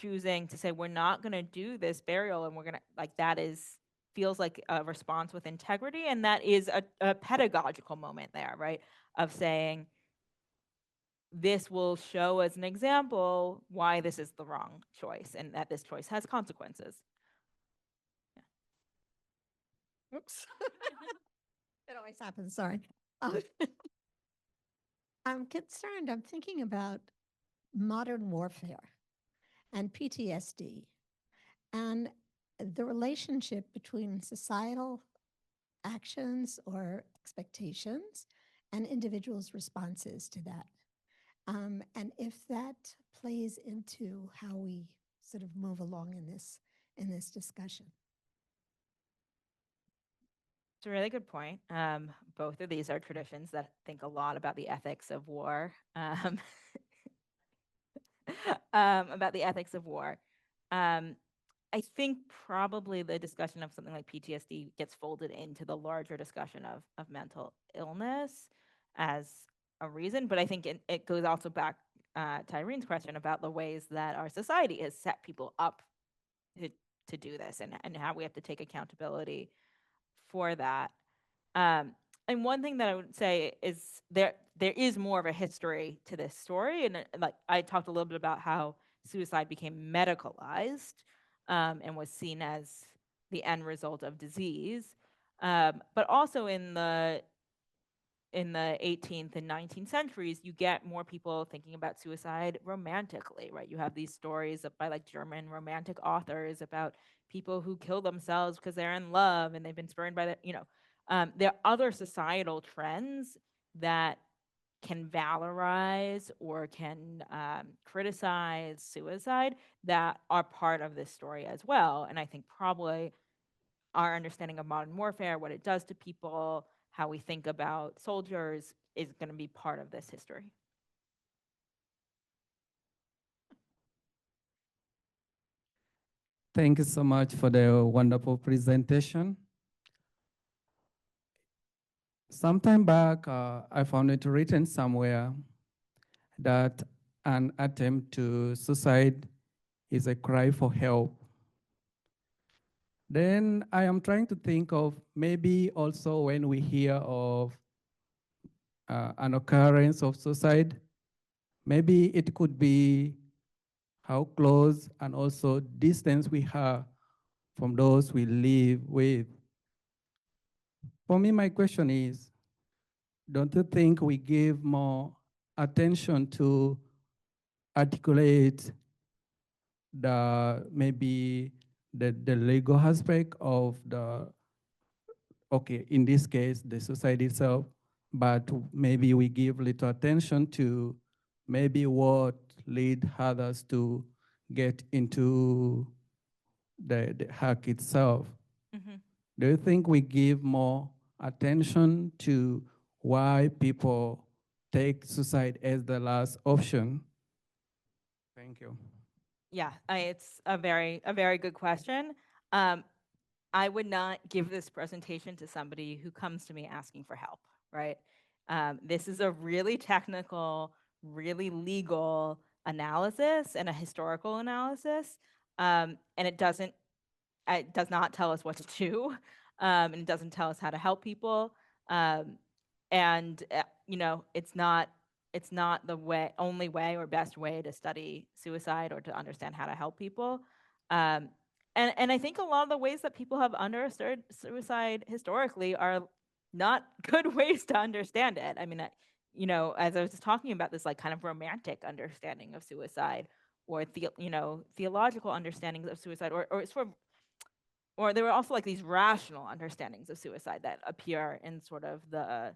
choosing to say we're not going to do this burial, and we're going to like feels like a response with integrity, and that is a pedagogical moment there, right? Of saying this will show as an example why this is the wrong choice and that this choice has consequences. Oops. It always happens. Sorry. I'm concerned. I'm thinking about modern warfare and PTSD and the relationship between societal actions or expectations and individuals' responses to that. And if that plays into how we sort of move along in this discussion. It's a really good point. Both of these are traditions that think a lot about the ethics of war. About the ethics of war. I think probably the discussion of something like PTSD gets folded into the larger discussion of mental illness as a reason, but I think it goes also back to Irene's question about the ways that our society has set people up to do this and how we have to take accountability for that. And one thing that I would say is there is more of a history to this story, and like I talked a little bit about how suicide became medicalized and was seen as the end result of disease, but also in the 18th and 19th centuries, you get more people thinking about suicide romantically, right? You have these stories by like German romantic authors about people who kill themselves because they're in love and they've been spurned by there are other societal trends that can valorize or can criticize suicide that are part of this story as well. And I think probably our understanding of modern warfare, what it does to people, how we think about soldiers is going to be part of this history. Thank you so much for the wonderful presentation. Sometime back, I found it written somewhere that an attempt to suicide is a cry for help. Then I am trying to think of maybe also when we hear of an occurrence of suicide, maybe it could be how close and also distance we have from those we live with. For me, my question is, don't you think we give more attention to articulate maybe the legal aspect of in this case, the society itself, but maybe we give little attention to maybe what lead others to get into the hack itself. Mm-hmm. Do you think we give more attention to why people take suicide as the last option? Thank you. Yeah, it's a very good question. I would not give this presentation to somebody who comes to me asking for help, right? This is a really technical, really legal analysis and a historical analysis, and it does not tell us what to do, and it doesn't tell us how to help people, and it's not the only way or best way to study suicide or to understand how to help people. And I think a lot of the ways that people have understood suicide historically are not good ways to understand it. I mean, as I was just talking about this, like kind of romantic understanding of suicide, or theological understandings of suicide, or there were also like these rational understandings of suicide that appear in sort of the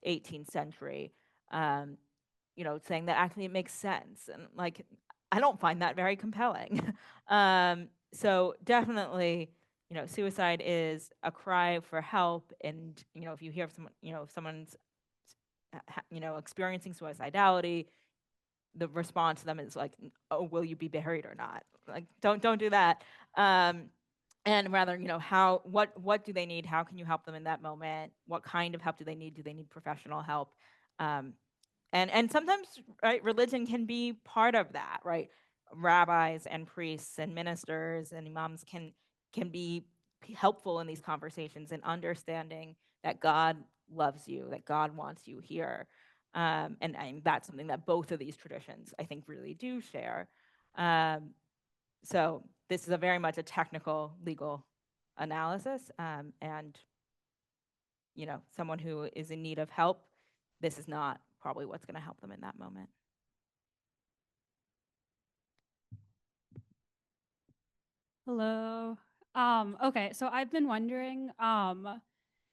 18th century, saying that actually it makes sense, and like I don't find that very compelling. So definitely, suicide is a cry for help, and if you hear someone, if someone's experiencing suicidality, the response to them is like, oh, will you be buried or not? Like, don't do that. And rather, what do they need? How can you help them in that moment? What kind of help do they need? Do they need professional help? And sometimes, right, religion can be part of that, right? Rabbis and priests and ministers and imams can be helpful in these conversations and understanding that God loves you, that God wants you here. And that's something that both of these traditions, I think, really do share. So this is very much a technical legal analysis, and someone who is in need of help, this is not probably what's going to help them in that moment. Hello. Okay, so I've been wondering,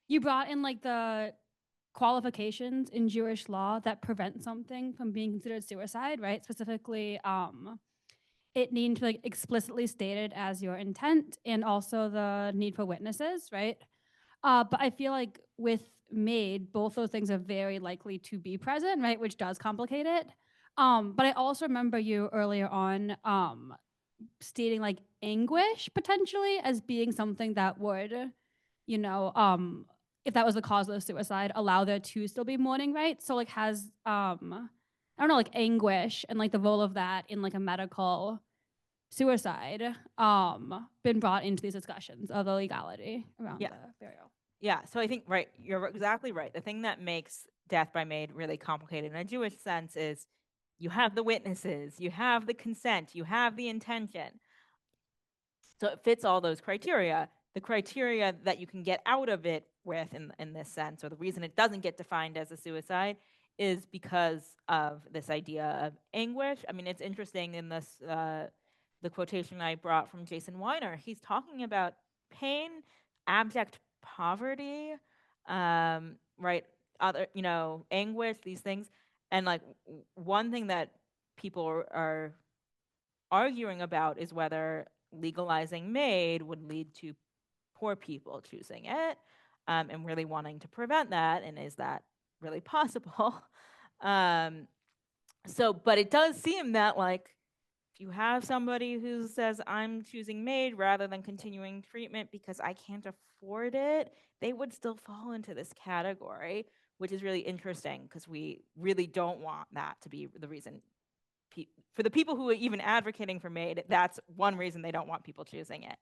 you brought in like the qualifications in Jewish law that prevent something from being considered suicide, right? Specifically, it needing to be like explicitly stated as your intent, and also the need for witnesses, right? But I feel like with MAID, both those things are very likely to be present, right? Which does complicate it. But I also remember you earlier on stating like anguish potentially as being something that would, if that was the cause of the suicide, allow there to still be mourning, right? So like has I don't know, like anguish and like the role of that in like a medical suicide been brought into these discussions of the legality around the burial? Yeah, so I think, right, you're exactly right. The thing that makes death by MAID really complicated in a Jewish sense is you have the witnesses, you have the consent, you have the intention. So it fits all those criteria. The criteria that you can get out of it with in this sense, or the reason it doesn't get defined as a suicide, is because of this idea of anguish. I mean, it's interesting in this, the quotation I brought from Jason Weiner, he's talking about pain, abject poverty, right? Other, anguish, these things. And like one thing that people are arguing about is whether legalizing MAID would lead to poor people choosing it, and really wanting to prevent that. And is that really possible? But it does seem that like if you have somebody who says, I'm choosing MAID rather than continuing treatment because I can't afford it, they would still fall into this category, which is really interesting because we really don't want that to be the reason. For the people who are even advocating for MAID, that's one reason they don't want people choosing it,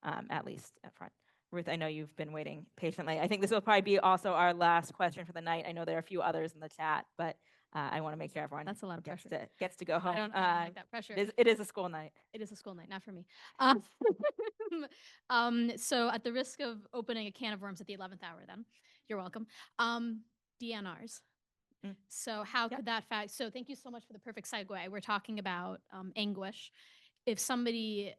at least up front. Ruth, I know you've been waiting patiently. I think this will probably be also our last question for the night. I know there are a few others in the chat, but I want to make sure everyone That's a lot of pressure. gets to go home. I don't like that pressure. It is a school night. It is a school night, not for me. So at the risk of opening a can of worms at the 11th hour, then, you're welcome. DNRs. So how could that fact? So thank you so much for the perfect segue. We're talking about anguish. If somebody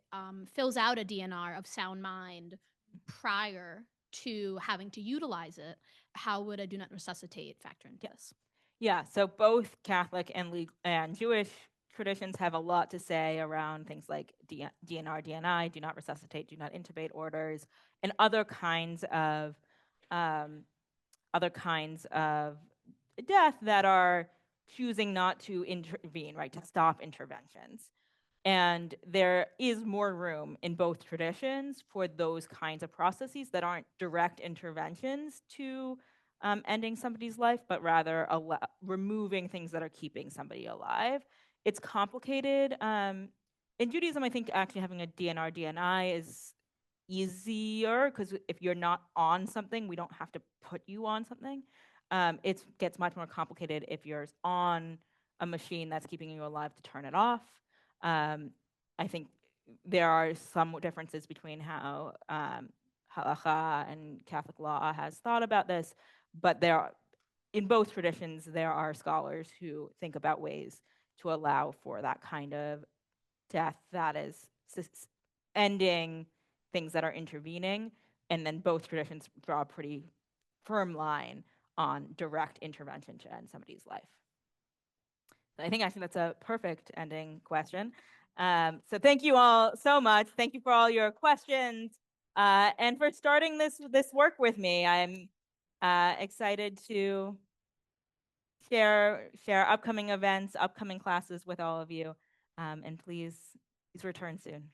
fills out a DNR of sound mind prior to having to utilize it, how would a do not resuscitate factor into this? Yeah, so both Catholic and Jewish traditions have a lot to say around things like DNR, DNI, do not resuscitate, do not intubate orders, and other kinds of death that are choosing not to intervene, right, to stop interventions. And there is more room in both traditions for those kinds of processes that aren't direct interventions to ending somebody's life, but rather removing things that are keeping somebody alive. It's complicated. In Judaism, I think actually having a DNR DNI is easier because if you're not on something, we don't have to put you on something. It gets much more complicated if you're on a machine that's keeping you alive to turn it off. I think there are some differences between how halacha and Catholic law has thought about this, but in both traditions, there are scholars who think about ways to allow for that kind of death that is ending things that are intervening, and then both traditions draw a pretty firm line on direct intervention to end somebody's life. So I think actually that's a perfect ending question. So thank you all so much. Thank you for all your questions and for starting this work with me. I'm excited to share upcoming events, upcoming classes with all of you, and please return soon.